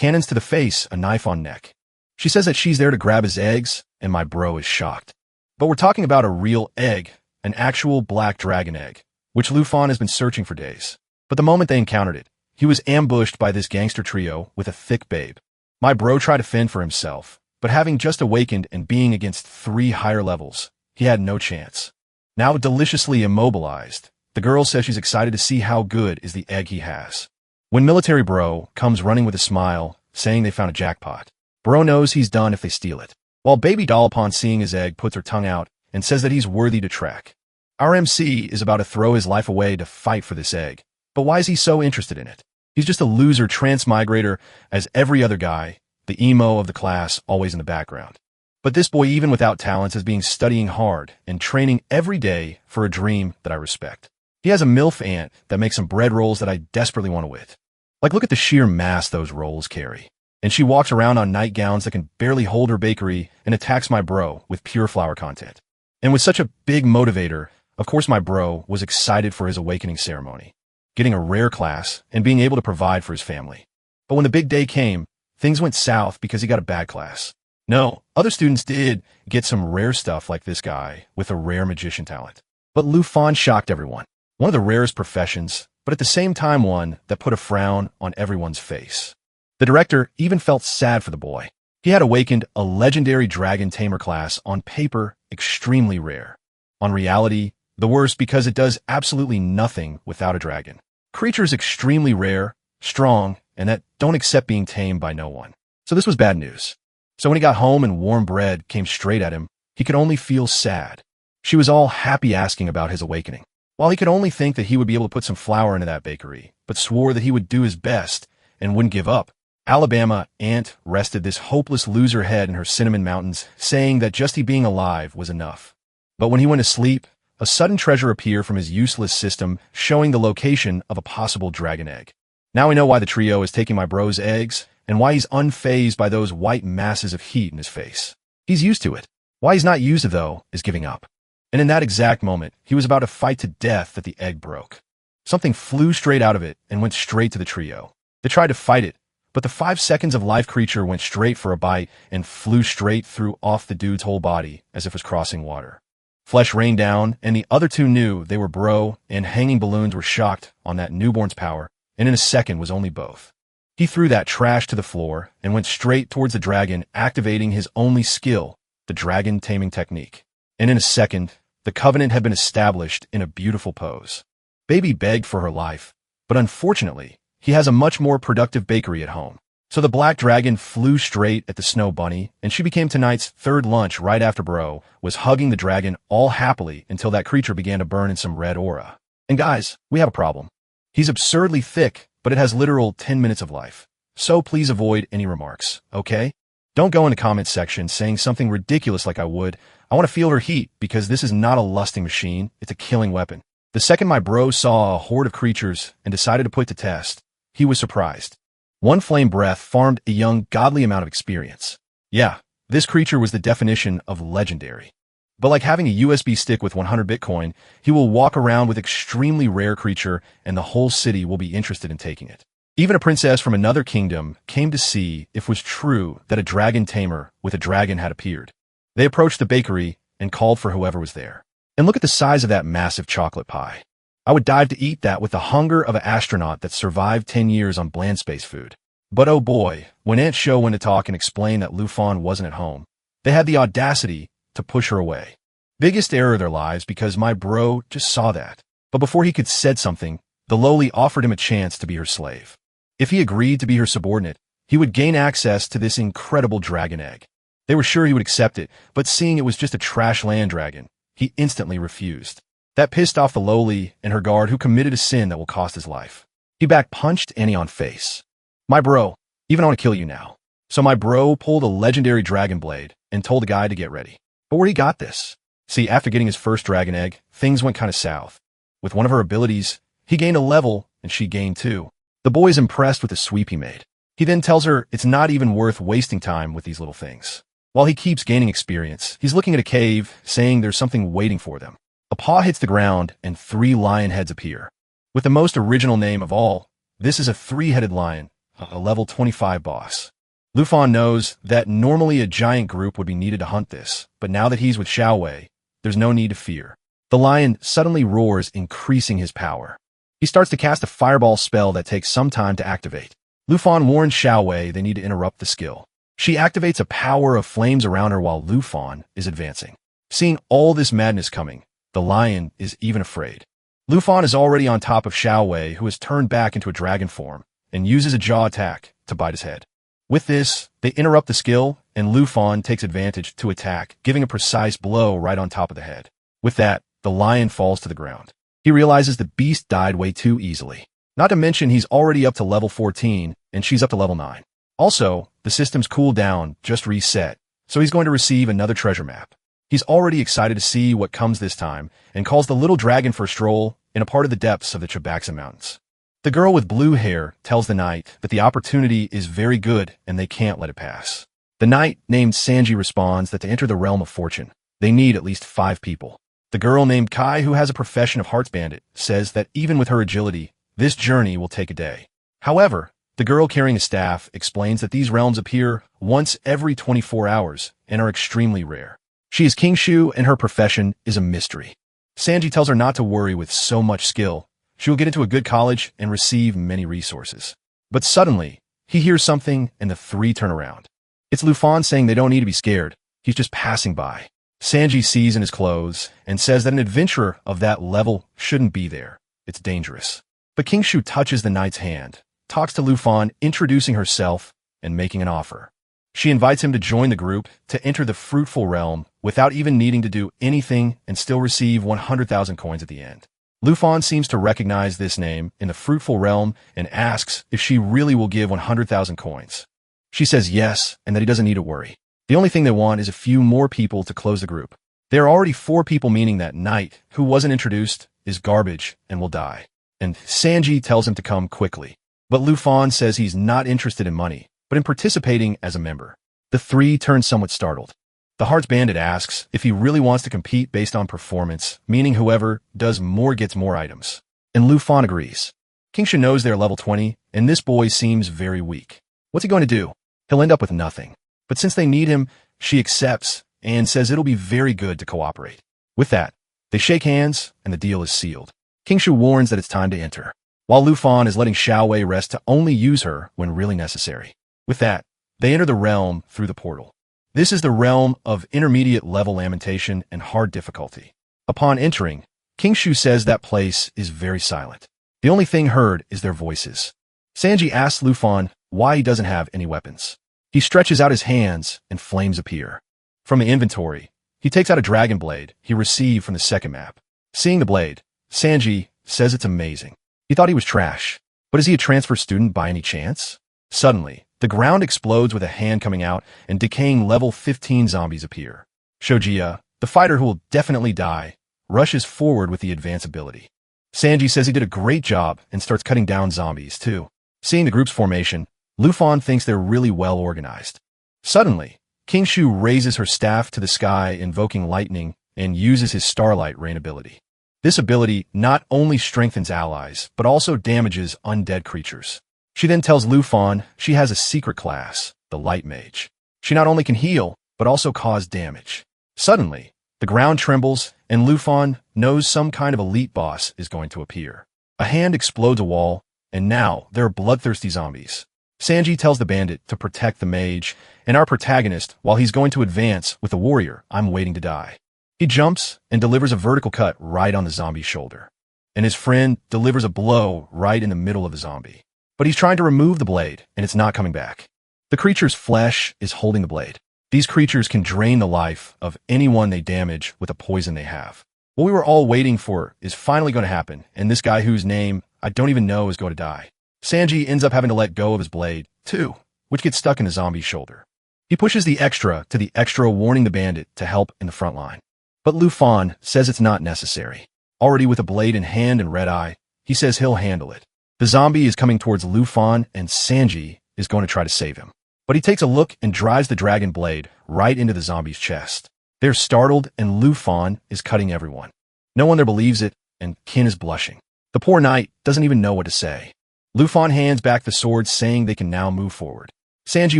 Cannons to the face, a knife on neck. She says that she's there to grab his eggs, and my bro is shocked. But we're talking about a real egg, an actual black dragon egg, which Lufan has been searching for days. But the moment they encountered it, he was ambushed by this gangster trio with a thick babe. My bro tried to fend for himself, but having just awakened and being against 3 higher levels, he had no chance. Now deliciously immobilized, the girl says she's excited to see how good is the egg he has. When military bro comes running with a smile, saying they found a jackpot, bro knows he's done if they steal it. While baby doll upon seeing his egg puts her tongue out and says that he's worthy to track. Our MC is about to throw his life away to fight for this egg, but why is he so interested in it? He's just a loser transmigrator as every other guy, the emo of the class always in the background. But this boy, even without talents, is being studying hard and training every day for a dream that I respect. He has a MILF aunt that makes some bread rolls that I desperately want to wit. Like, look at the sheer mass those rolls carry. And she walks around on nightgowns that can barely hold her bakery and attacks my bro with pure flour content. And with such a big motivator, of course my bro was excited for his awakening ceremony, getting a rare class and being able to provide for his family. But when the big day came, things went south because he got a bad class. No, other students did get some rare stuff like this guy with a rare magician talent. But Lufan shocked everyone. One of the rarest professions, but at the same time one that put a frown on everyone's face. The director even felt sad for the boy. He had awakened a legendary dragon tamer class, on paper extremely rare. On reality, the worst, because it does absolutely nothing without a dragon. Creatures extremely rare, strong, and that don't accept being tamed by no one. So this was bad news. So when he got home and warm bread came straight at him, he could only feel sad. She was all happy asking about his awakening. While he could only think that he would be able to put some flour into that bakery, but swore that he would do his best and wouldn't give up. Alabama Aunt rested this hopeless loser head in her cinnamon mountains, saying that just he being alive was enough. But when he went to sleep, a sudden treasure appeared from his useless system, showing the location of a possible dragon egg. Now we know why the trio is taking my bro's eggs, and why he's unfazed by those white masses of heat in his face. He's used to it. Why he's not used to, though, is giving up. And in that exact moment, he was about to fight to death that the egg broke. Something flew straight out of it and went straight to the trio. They tried to fight it, but the 5 seconds of life creature went straight for a bite and flew straight through off the dude's whole body as if it was crossing water. Flesh rained down, and the other two knew they were bro, and hanging balloons were shocked on that newborn's power, and in a second was only both. He threw that trash to the floor and went straight towards the dragon, activating his only skill, the dragon taming technique. And in a second, the covenant had been established in a beautiful pose. Baby begged for her life, but unfortunately, he has a much more productive bakery at home. So the black dragon flew straight at the snow bunny, and she became tonight's third lunch right after bro was hugging the dragon all happily until that creature began to burn in some red aura. And guys, we have a problem. He's absurdly thick, but it has literal 10 minutes of life. So please avoid any remarks, okay? Don't go in the comments section saying something ridiculous like I would. I want to feel her heat, because this is not a lusting machine, it's a killing weapon. The second my bro saw a horde of creatures and decided to put to test, he was surprised. One flame breath farmed a young godly amount of experience. Yeah, this creature was the definition of legendary. But like having a USB stick with 100 Bitcoin, he will walk around with extremely rare creature and the whole city will be interested in taking it. Even a princess from another kingdom came to see if it was true that a dragon tamer with a dragon had appeared. They approached the bakery and called for whoever was there. And look at the size of that massive chocolate pie. I would dive to eat that with the hunger of an astronaut that survived 10 years on bland space food. But oh boy, when Aunt Show went to talk and explain that Lufan wasn't at home, they had the audacity to push her away. Biggest error of their lives, because my bro just saw that. But before he could said something, the lowly offered him a chance to be her slave. If he agreed to be her subordinate, he would gain access to this incredible dragon egg. They were sure he would accept it, but seeing it was just a trash land dragon, he instantly refused. That pissed off the lowly and her guard, who committed a sin that will cost his life. He back-punched Annie on face. My bro, even I want to kill you now. So my bro pulled a legendary dragon blade and told the guy to get ready. But where he got this? See, after getting his first dragon egg, things went kind of south. With one of her abilities, he gained a level and she gained 2. The boy is impressed with the sweep he made. He then tells her it's not even worth wasting time with these little things. While he keeps gaining experience, he's looking at a cave, saying there's something waiting for them. A paw hits the ground and 3 lion heads appear. With the most original name of all, this is a 3-headed lion, a level 25 boss. Lu Fan knows that normally a giant group would be needed to hunt this, but now that he's with Xiao Wei, there's no need to fear. The lion suddenly roars, increasing his power. He starts to cast a fireball spell that takes some time to activate. Lu Fan warns Xiao Wei they need to interrupt the skill. She activates a power of flames around her while Lu Fan is advancing. Seeing all this madness coming, the lion is even afraid. Lu Fan is already on top of Xiao Wei, who has turned back into a dragon form, and uses a jaw attack to bite his head. With this, they interrupt the skill, and Lu Fan takes advantage to attack, giving a precise blow right on top of the head. With that, the lion falls to the ground. He realizes the beast died way too easily. Not to mention he's already up to level 14, and she's up to level 9. Also, the system's cooldown just reset, so he's going to receive another treasure map. He's already excited to see what comes this time, and calls the little dragon for a stroll in a part of the depths of the Chibaxa Mountains. The girl with blue hair tells the knight that the opportunity is very good and they can't let it pass. The knight named Sanji responds that to enter the realm of fortune, they need at least 5 people. The girl named Kai, who has a profession of hearts bandit, says that even with her agility, this journey will take a day. However, the girl carrying a staff explains that these realms appear once every 24 hours and are extremely rare. She is King Shu and her profession is a mystery. Sanji tells her not to worry. With so much skill, she will get into a good college and receive many resources. But suddenly, he hears something and the three turn around. It's Lu Fan saying they don't need to be scared. He's just passing by. Sanji sees in his clothes and says that an adventurer of that level shouldn't be there. It's dangerous. But King Shu touches the knight's hand, talks to Lu Fan, introducing herself and making an offer. She invites him to join the group to enter the fruitful realm without even needing to do anything and still receive 100,000 coins at the end. Lu Fan seems to recognize this name in the fruitful realm and asks if she really will give 100,000 coins. She says yes, and that he doesn't need to worry. The only thing they want is a few more people to close the group. There are already 4 people, meaning that knight, who wasn't introduced, is garbage and will die. And Sanji tells him to come quickly. But Lu Fan says he's not interested in money, but in participating as a member. The 3 turn somewhat startled. The Hearts Bandit asks if he really wants to compete based on performance, meaning whoever does more gets more items. And Lu Fan agrees. King Shu knows they're level 20, and this boy seems very weak. What's he going to do? He'll end up with nothing. But since they need him, she accepts and says it'll be very good to cooperate. With that, they shake hands and the deal is sealed. King Shu warns that it's time to enter, while Lu Fan is letting Xiao Wei rest to only use her when really necessary. With that, they enter the realm through the portal. This is the realm of intermediate level lamentation and hard difficulty. Upon entering, King Shu says that place is very silent. The only thing heard is their voices. Sanji asks Lu Fan why he doesn't have any weapons. He stretches out his hands and flames appear. From the inventory, he takes out a dragon blade he received from the second map. Seeing the blade, Sanji says it's amazing. He thought he was trash, but is he a transfer student by any chance? Suddenly, the ground explodes with a hand coming out and decaying level 15 zombies appear. Shojiya, the fighter who will definitely die, rushes forward with the advance ability. Sanji says he did a great job and starts cutting down zombies too. Seeing the group's formation, Lu Fan thinks they're really well organized. Suddenly, King Shu raises her staff to the sky, invoking lightning, and uses his Starlight Rain ability. This ability not only strengthens allies, but also damages undead creatures. She then tells Lu Fan she has a secret class, the Light Mage. She not only can heal, but also cause damage. Suddenly, the ground trembles, and Lu Fan knows some kind of elite boss is going to appear. A hand explodes a wall, and now there are bloodthirsty zombies. Sanji tells the bandit to protect the mage, and our protagonist, while he's going to advance with the warrior, I'm waiting to die. He jumps and delivers a vertical cut right on the zombie's shoulder. And his friend delivers a blow right in the middle of the zombie. But he's trying to remove the blade, and it's not coming back. The creature's flesh is holding the blade. These creatures can drain the life of anyone they damage with a poison they have. What we were all waiting for is finally going to happen, and this guy whose name I don't even know is going to die. Sanji ends up having to let go of his blade, too, which gets stuck in the zombie's shoulder. He pushes the extra to the extra, warning the bandit to help in the front line. But Lu Fan says it's not necessary. Already with a blade in hand and red eye, he says he'll handle it. The zombie is coming towards Lu Fan, and Sanji is going to try to save him. But he takes a look and drives the dragon blade right into the zombie's chest. They're startled, and Lu Fan is cutting everyone. No one there believes it, and Kin is blushing. The poor knight doesn't even know what to say. Lufan hands back the sword, saying they can now move forward. Sanji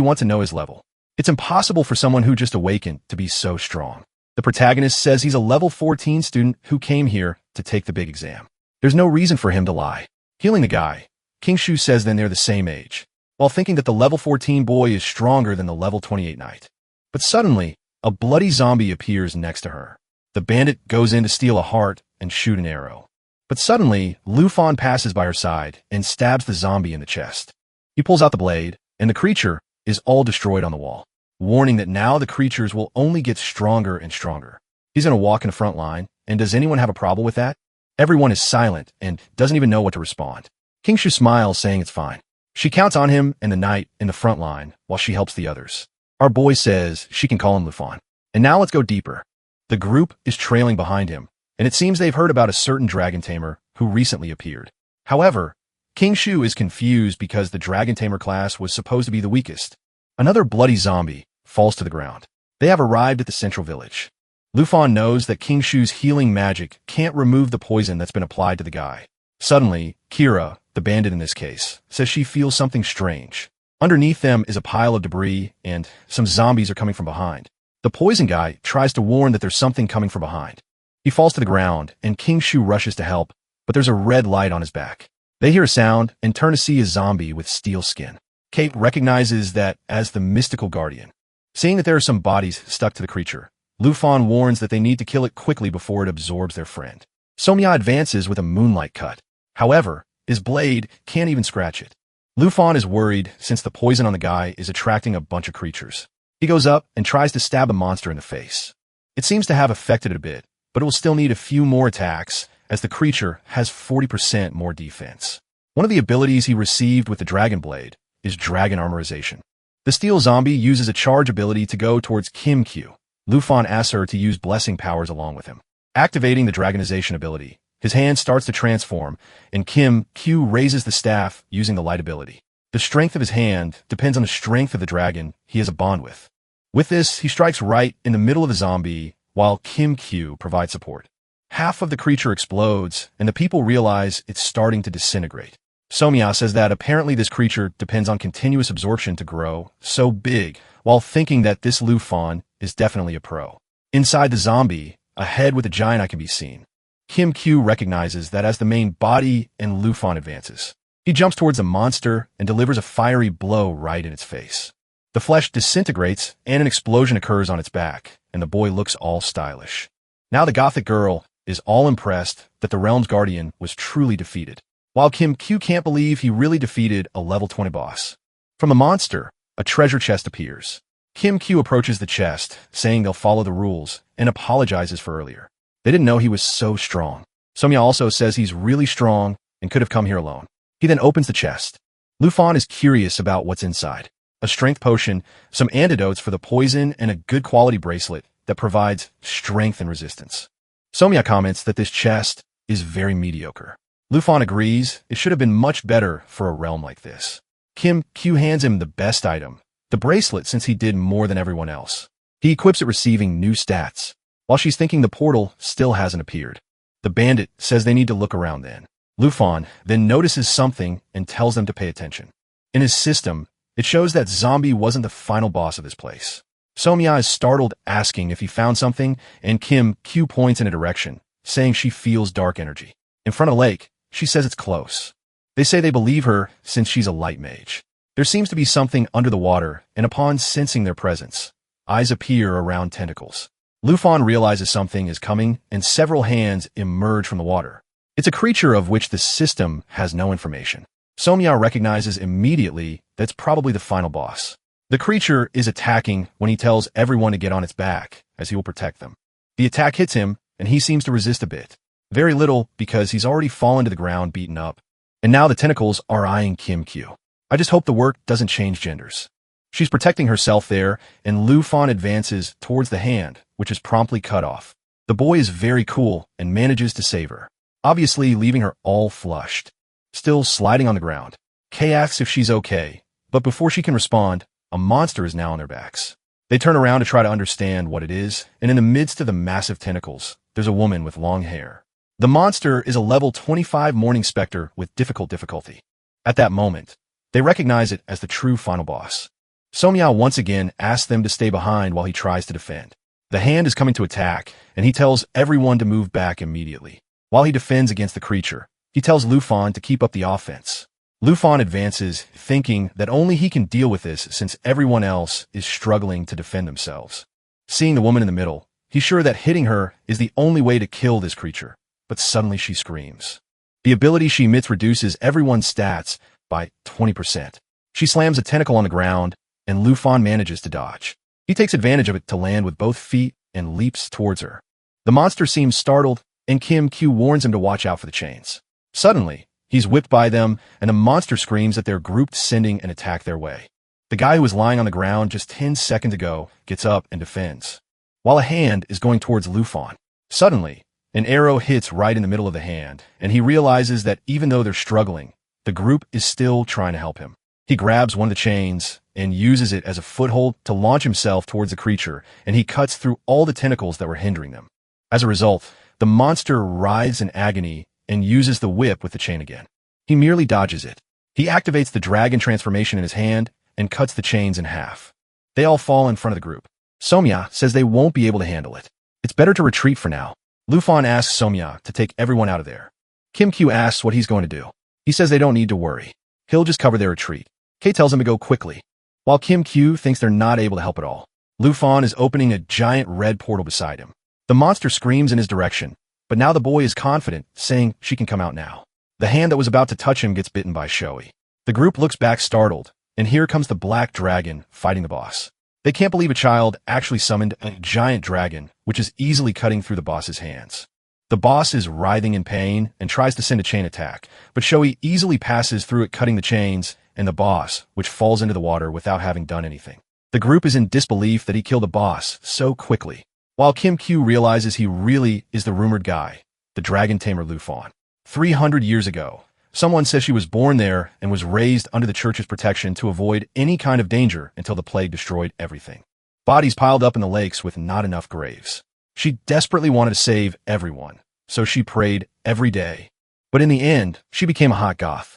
wants to know his level. It's impossible for someone who just awakened to be so strong. The protagonist says he's a level 14 student who came here to take the big exam. There's no reason for him to lie. Healing the guy, King Shu says then they're the same age, while thinking that the level 14 boy is stronger than the level 28 knight. But suddenly, a bloody zombie appears next to her. The bandit goes in to steal a heart and shoot an arrow. But suddenly, Lufan passes by her side and stabs the zombie in the chest. He pulls out the blade, and the creature is all destroyed on the wall, warning that now the creatures will only get stronger and stronger. He's going to walk in the front line, and does anyone have a problem with that? Everyone is silent and doesn't even know what to respond. King Shu smiles, saying it's fine. She counts on him and the knight in the front line while she helps the others. Our boy says she can call him Lufan. And now let's go deeper. The group is trailing behind him, and it seems they've heard about a certain dragon tamer who recently appeared. However, King Shu is confused because the dragon tamer class was supposed to be the weakest. Another bloody zombie falls to the ground. They have arrived at the central village. Lufan knows that King Shu's healing magic can't remove the poison that's been applied to the guy. Suddenly, Kira, the bandit in this case, says she feels something strange. Underneath them is a pile of debris, and some zombies are coming from behind. The poison guy tries to warn that there's something coming from behind. He falls to the ground, and King Shu rushes to help, but there's a red light on his back. They hear a sound and turn to see a zombie with steel skin. Kate recognizes that as the mystical guardian. Seeing that there are some bodies stuck to the creature, Lufan warns that they need to kill it quickly before it absorbs their friend. Somya advances with a moonlight cut. However, his blade can't even scratch it. Lufan is worried since the poison on the guy is attracting a bunch of creatures. He goes up and tries to stab the monster in the face. It seems to have affected it a bit, but it will still need a few more attacks as the creature has 40% more defense. One of the abilities he received with the dragon blade is dragon armorization. The steel zombie uses a charge ability to go towards Kim Q. Lufan asks her to use blessing powers along with him. Activating the dragonization ability, his hand starts to transform, and Kim Q raises the staff using the light ability. The strength of his hand depends on the strength of the dragon he has a bond with. With this, he strikes right in the middle of the zombie, while Kim Q provides support. Half of the creature explodes, and the people realize it's starting to disintegrate. Somya says that apparently this creature depends on continuous absorption to grow so big, while thinking that this Lufan is definitely a pro. Inside the zombie, a head with a giant eye can be seen. Kim Q recognizes that as the main body and Lufan advances. He jumps towards the monster and delivers a fiery blow right in its face. The flesh disintegrates and an explosion occurs on its back, and the boy looks all stylish. Now the gothic girl is all impressed that the realm's guardian was truly defeated, while Kim Q can't believe he really defeated a level 20 boss. From the monster, a treasure chest appears. Kim Q approaches the chest, saying they'll follow the rules, and apologizes for earlier. They didn't know he was so strong. Somya also says he's really strong and could have come here alone. He then opens the chest. Lufan is curious about what's inside. A strength potion, some antidotes for the poison, and a good quality bracelet that provides strength and resistance. Somya comments that this chest is very mediocre. Lufan agrees it should have been much better for a realm like this. Kim Q hands him the best item, the bracelet, since he did more than everyone else. He equips it, receiving new stats. While she's thinking, the portal still hasn't appeared. The bandit says they need to look around then. Lufan then notices something and tells them to pay attention. In his system, it shows that Zombie wasn't the final boss of this place. Somya is startled, asking if he found something, and Kim Q points in a direction, saying she feels dark energy. In front of the lake, she says it's close. They say they believe her since she's a light mage. There seems to be something under the water, and upon sensing their presence, eyes appear around tentacles. Lufan realizes something is coming, and several hands emerge from the water. It's a creature of which the system has no information. Somya recognizes immediately that it's probably the final boss. The creature is attacking when he tells everyone to get on its back, as he will protect them. The attack hits him, and he seems to resist a bit. Very little, because he's already fallen to the ground beaten up. And now the tentacles are eyeing Kim Q. I just hope the work doesn't change genders. She's protecting herself there, and Lufan advances towards the hand, which is promptly cut off. The boy is very cool and manages to save her, obviously leaving her all flushed. Still sliding on the ground. Kay asks if she's okay, but before she can respond, a monster is now on their backs. They turn around to try to understand what it is, and in the midst of the massive tentacles, there's a woman with long hair. The monster is a level 25 Morning Spectre with difficulty. At that moment, they recognize it as the true final boss. Somya once again asks them to stay behind while he tries to defend. The hand is coming to attack, and he tells everyone to move back immediately. While he defends against the creature, he tells Lufan to keep up the offense. Lufan advances, thinking that only he can deal with this since everyone else is struggling to defend themselves. Seeing the woman in the middle, he's sure that hitting her is the only way to kill this creature, but suddenly she screams. The ability she emits reduces everyone's stats by 20%. She slams a tentacle on the ground, and Lufan manages to dodge. He takes advantage of it to land with both feet and leaps towards her. The monster seems startled, and Kim Q warns him to watch out for the chains. Suddenly, he's whipped by them, and the monster screams that they're grouped sending an attack their way. The guy who was lying on the ground just 10 seconds ago gets up and defends, while a hand is going towards Lufan. Suddenly, an arrow hits right in the middle of the hand, and he realizes that even though they're struggling, the group is still trying to help him. He grabs one of the chains and uses it as a foothold to launch himself towards the creature, and he cuts through all the tentacles that were hindering them. As a result, the monster writhes in agony and uses the whip with the chain again. He merely dodges it. He activates the dragon transformation in his hand and cuts the chains in half. They all fall in front of the group. Somya says they won't be able to handle it. It's better to retreat for now. Lufan asks Somya to take everyone out of there. Kim Q asks what he's going to do. He says they don't need to worry. He'll just cover their retreat. Kay tells him to go quickly. While Kim Q thinks they're not able to help at all, Lufan is opening a giant red portal beside him. The monster screams in his direction, but now the boy is confident, saying she can come out now. The hand that was about to touch him gets bitten by Shoei. The group looks back startled, and here comes the black dragon fighting the boss. They can't believe a child actually summoned a giant dragon, which is easily cutting through the boss's hands. The boss is writhing in pain and tries to send a chain attack, but Shoei easily passes through it, cutting the chains, and the boss, which falls into the water without having done anything. The group is in disbelief that he killed the boss so quickly, while Kim Q realizes he really is the rumored guy, the dragon tamer Lufan. 300 years ago, someone says she was born there and was raised under the church's protection to avoid any kind of danger until the plague destroyed everything. Bodies piled up in the lakes with not enough graves. She desperately wanted to save everyone, so she prayed every day. But in the end, she became a hot goth.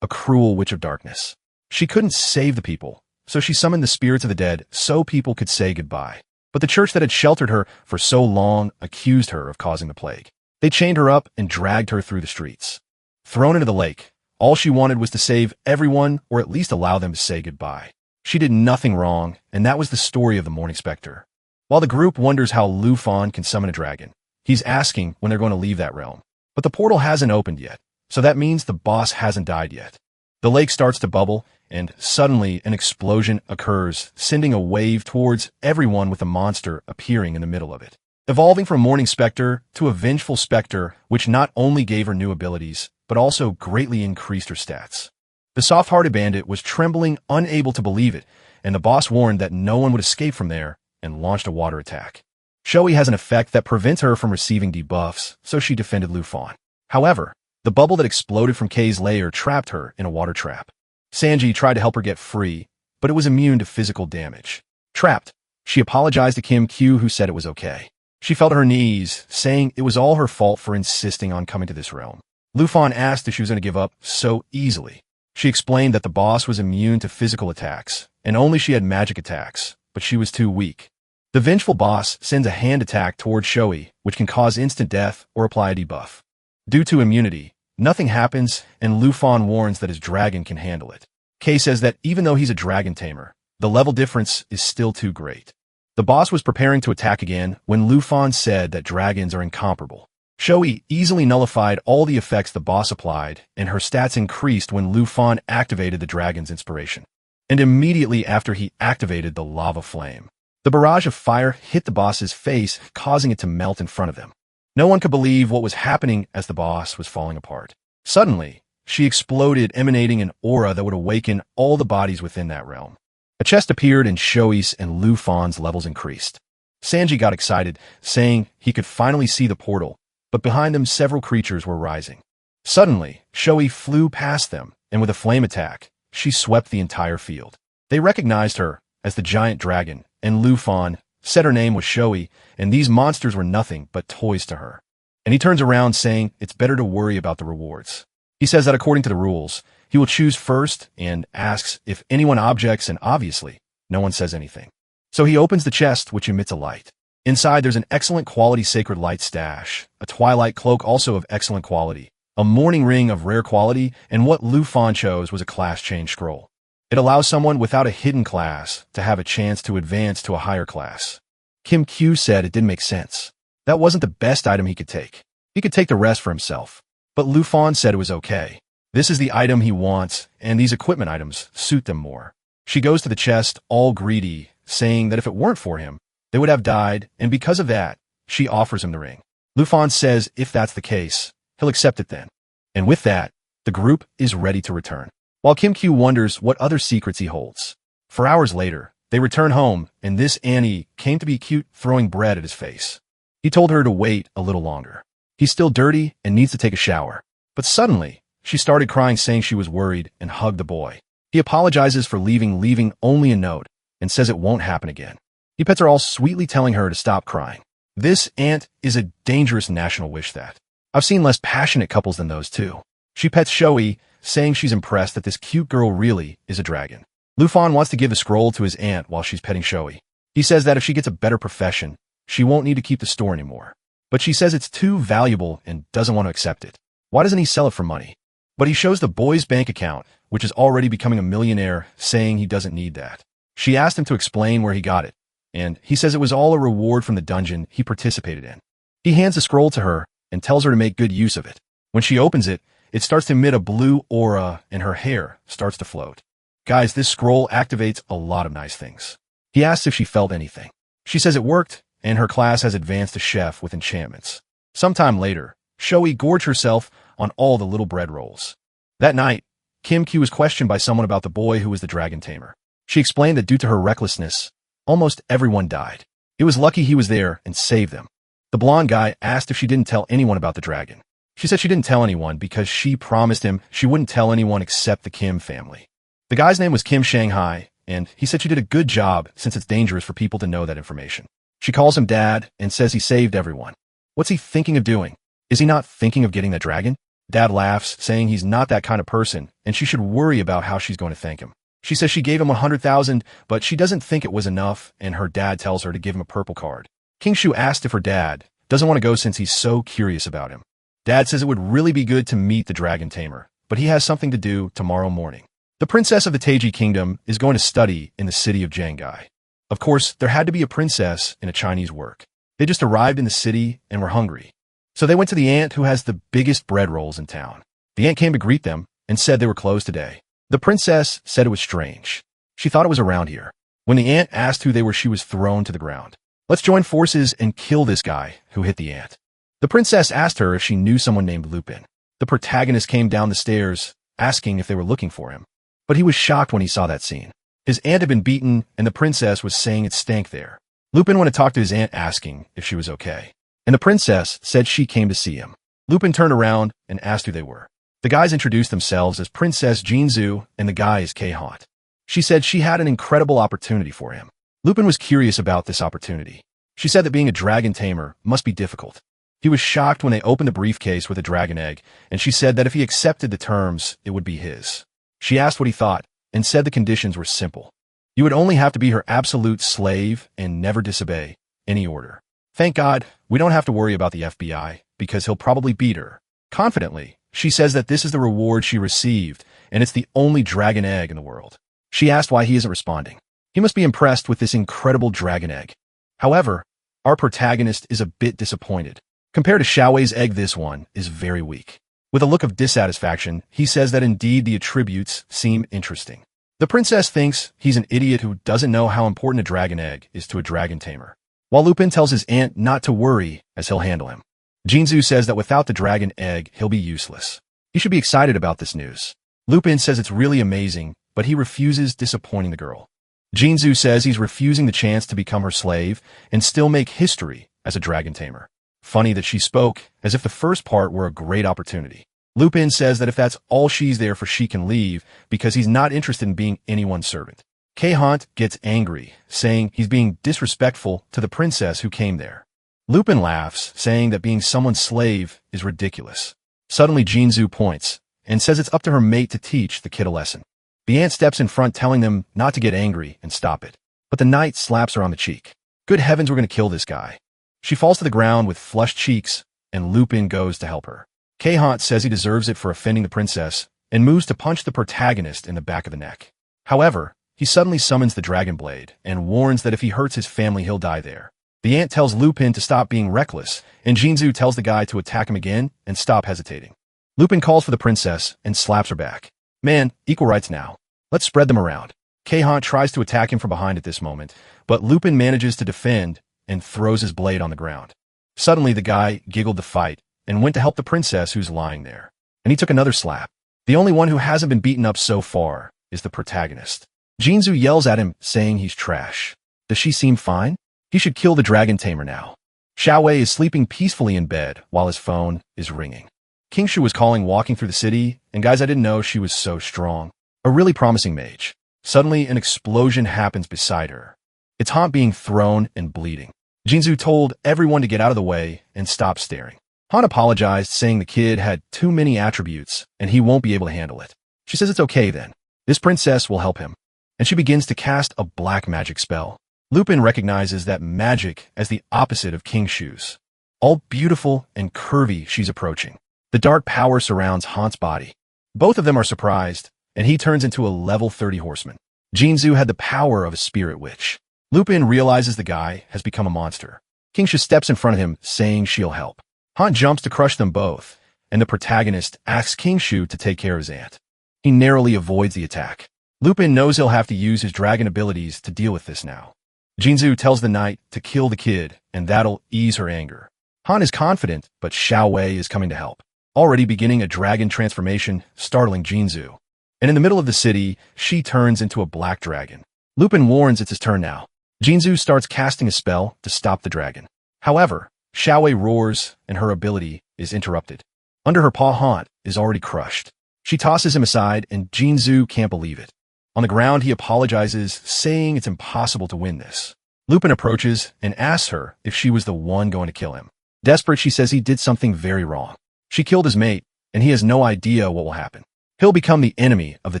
A cruel witch of darkness. She couldn't save the people, so she summoned the spirits of the dead so people could say goodbye. But the church that had sheltered her for so long accused her of causing the plague. They chained her up and dragged her through the streets. Thrown into the lake, all she wanted was to save everyone, or at least allow them to say goodbye. She did nothing wrong, and that was the story of the Morning Spectre. While the group wonders how Lufan can summon a dragon, he's asking when they're going to leave that realm. But the portal hasn't opened yet, so that means the boss hasn't died yet. The lake starts to bubble, and suddenly an explosion occurs, sending a wave towards everyone with a monster appearing in the middle of it. Evolving from Morning Spectre to a Vengeful Spectre, which not only gave her new abilities, but also greatly increased her stats. The soft-hearted bandit was trembling, unable to believe it, and the boss warned that no one would escape from there and launched a water attack. Shoei has an effect that prevents her from receiving debuffs, so she defended Lufan. However, the bubble that exploded from Kay's lair trapped her in a water trap. Sanji tried to help her get free, but it was immune to physical damage. Trapped, she apologized to Kim Q, who said it was okay. She fell to her knees, saying it was all her fault for insisting on coming to this realm. Lufan asked if she was going to give up so easily. She explained that the boss was immune to physical attacks, and only she had magic attacks, but she was too weak. The vengeful boss sends a hand attack towards Shoei, which can cause instant death or apply a debuff. Due to immunity, nothing happens, and Lufan warns that his dragon can handle it. Kay says that even though he's a dragon tamer, the level difference is still too great. The boss was preparing to attack again when Lufan said that dragons are incomparable. Shoei easily nullified all the effects the boss applied, and her stats increased when Lufan activated the dragon's inspiration. And immediately after he activated the lava flame, the barrage of fire hit the boss's face, causing it to melt in front of them. No one could believe what was happening as the boss was falling apart. Suddenly, she exploded, emanating an aura that would awaken all the bodies within that realm. A chest appeared and Shoei's and Lufan's levels increased. Sanji got excited, saying he could finally see the portal, but behind them several creatures were rising. Suddenly, Shoei flew past them, and with a flame attack, she swept the entire field. They recognized her as the giant dragon, and Lufan said her name was Shoei, and these monsters were nothing but toys to her. And he turns around saying it's better to worry about the rewards. He says that according to the rules, he will choose first and asks if anyone objects, and obviously, no one says anything. So he opens the chest, which emits a light. Inside, there's an excellent quality sacred light stash, a twilight cloak also of excellent quality, a morning ring of rare quality, and what Lu Fan chose was a class change scroll. It allows someone without a hidden class to have a chance to advance to a higher class. Kim Q said it didn't make sense. That wasn't the best item he could take. He could take the rest for himself. But Lu Fan said it was okay. This is the item he wants, and these equipment items suit them more. She goes to the chest, all greedy, saying that if it weren't for him, they would have died, and because of that, she offers him the ring. Lu Fan says if that's the case, he'll accept it then. And with that, the group is ready to return. While Kim Q wonders what other secrets he holds. 4 hours later, they return home, and this Annie came to be cute, throwing bread at his face. He told her to wait a little longer. He's still dirty and needs to take a shower. But suddenly, she started crying, saying she was worried, and hugged the boy. He apologizes for leaving only a note, and says it won't happen again. He pets her all sweetly, telling her to stop crying. This aunt is a dangerous national wish that. I've seen less passionate couples than those two. She pets Shoei, saying she's impressed that this cute girl really is a dragon. Lu Fan wants to give the scroll to his aunt while she's petting Shoei. He says that if she gets a better profession, she won't need to keep the store anymore. But she says it's too valuable and doesn't want to accept it. Why doesn't he sell it for money? But he shows the boy's bank account, which is already becoming a millionaire, saying he doesn't need that. She asked him to explain where he got it, and he says it was all a reward from the dungeon he participated in. He hands the scroll to her and tells her to make good use of it. When she opens it, it starts to emit a blue aura and her hair starts to float. Guys, this scroll activates a lot of nice things. He asks if she felt anything. She says it worked, and her class has advanced to chef with enchantments. Sometime later, Shoei gorged herself on all the little bread rolls. That night, Kim Q was questioned by someone about the boy who was the dragon tamer. She explained that due to her recklessness, almost everyone died. It was lucky he was there and saved them. The blonde guy asked if she didn't tell anyone about the dragon. She said she didn't tell anyone because she promised him she wouldn't tell anyone except the Kim family. The guy's name was Kim Shanghai, and he said she did a good job since it's dangerous for people to know that information. She calls him Dad and says he saved everyone. What's he thinking of doing? Is he not thinking of getting that dragon? Dad laughs, saying he's not that kind of person, and she should worry about how she's going to thank him. She says she gave him 100,000, but she doesn't think it was enough, and her dad tells her to give him a purple card. King Shu asked if her dad doesn't want to go since he's so curious about him. Dad says it would really be good to meet the dragon tamer, but he has something to do tomorrow morning. The princess of the Taiji kingdom is going to study in the city of Jangai. Of course, there had to be a princess in a Chinese work. They just arrived in the city and were hungry. So they went to the aunt who has the biggest bread rolls in town. The aunt came to greet them and said they were closed today. The princess said it was strange. She thought it was around here. When the aunt asked who they were, she was thrown to the ground. Let's join forces and kill this guy who hit the aunt. The princess asked her if she knew someone named Lupin. The protagonist came down the stairs, asking if they were looking for him. But he was shocked when he saw that scene. His aunt had been beaten, and the princess was saying it stank there. Lupin went to talk to his aunt, asking if she was okay. And the princess said she came to see him. Lupin turned around and asked who they were. The guys introduced themselves as Princess Jinzu, and the guy is K-Haunt. She said she had an incredible opportunity for him. Lupin was curious about this opportunity. She said that being a dragon tamer must be difficult. He was shocked when they opened the briefcase with a dragon egg, and she said that if he accepted the terms, it would be his. She asked what he thought, and said the conditions were simple. You would only have to be her absolute slave and never disobey any order. Thank God, we don't have to worry about the FBI, because he'll probably beat her. Confidently, she says that this is the reward she received, and it's the only dragon egg in the world. She asked why he isn't responding. He must be impressed with this incredible dragon egg. However, our protagonist is a bit disappointed. Compared to Xiaowei's egg, this one is very weak. With a look of dissatisfaction, he says that indeed the attributes seem interesting. The princess thinks he's an idiot who doesn't know how important a dragon egg is to a dragon tamer, while Lupin tells his aunt not to worry as he'll handle him. Jinzu says that without the dragon egg, he'll be useless. He should be excited about this news. Lupin says it's really amazing, but he refuses, disappointing the girl. Jinzu says he's refusing the chance to become her slave and still make history as a dragon tamer. Funny that she spoke as if the first part were a great opportunity. Lupin says that if that's all she's there for, she can leave because he's not interested in being anyone's servant. K-Haunt gets angry, saying he's being disrespectful to the princess who came there. Lupin laughs, saying that being someone's slave is ridiculous. Suddenly Jinzu points and says it's up to her mate to teach the kid a lesson. The aunt steps in front telling them not to get angry and stop it. But the knight slaps her on the cheek. Good heavens, we're going to kill this guy. She falls to the ground with flushed cheeks, and Lupin goes to help her. Kahant says he deserves it for offending the princess, and moves to punch the protagonist in the back of the neck. However, he suddenly summons the dragon blade, and warns that if he hurts his family, he'll die there. The aunt tells Lupin to stop being reckless, and Jinzu tells the guy to attack him again and stop hesitating. Lupin calls for the princess and slaps her back. Man, equal rights now. Let's spread them around. Kahant tries to attack him from behind at this moment, but Lupin manages to defend and throws his blade on the ground. Suddenly, the guy giggled the fight and went to help the princess who's lying there. And he took another slap. The only one who hasn't been beaten up so far is the protagonist. Jinzu yells at him, saying he's trash. Does she seem fine? He should kill the dragon tamer now. Xiaowei is sleeping peacefully in bed while his phone is ringing. King Shu was calling walking through the city, and guys, I didn't know she was so strong. A really promising mage. Suddenly, an explosion happens beside her. It's Haunt being thrown and bleeding. Jinzu told everyone to get out of the way and stop staring. Haunt apologized, saying the kid had too many attributes and he won't be able to handle it. She says it's okay then. This princess will help him. And she begins to cast a black magic spell. Lupin recognizes that magic as the opposite of King Shu's. All beautiful and curvy, she's approaching. The dark power surrounds Haunt's body. Both of them are surprised, and he turns into a level 30 horseman. Jinzu had the power of a spirit witch. Lupin realizes the guy has become a monster. King Shu steps in front of him, saying she'll help. Haunt jumps to crush them both, and the protagonist asks King Shu to take care of his aunt. He narrowly avoids the attack. Lupin knows he'll have to use his dragon abilities to deal with this now. Jinzu tells the knight to kill the kid, and that'll ease her anger. Haunt is confident, but Xiaowei is coming to help, already beginning a dragon transformation, startling Jinzu. And in the middle of the city, she turns into a black dragon. Lupin warns it's his turn now. Jinzu starts casting a spell to stop the dragon. However, Xiaowei roars, and her ability is interrupted. Under her paw, Haunt is already crushed. She tosses him aside, and Jinzu can't believe it. On the ground, he apologizes, saying it's impossible to win this. Lupin approaches and asks her if she was the one going to kill him. Desperate, she says he did something very wrong. She killed his mate, and he has no idea what will happen. He'll become the enemy of the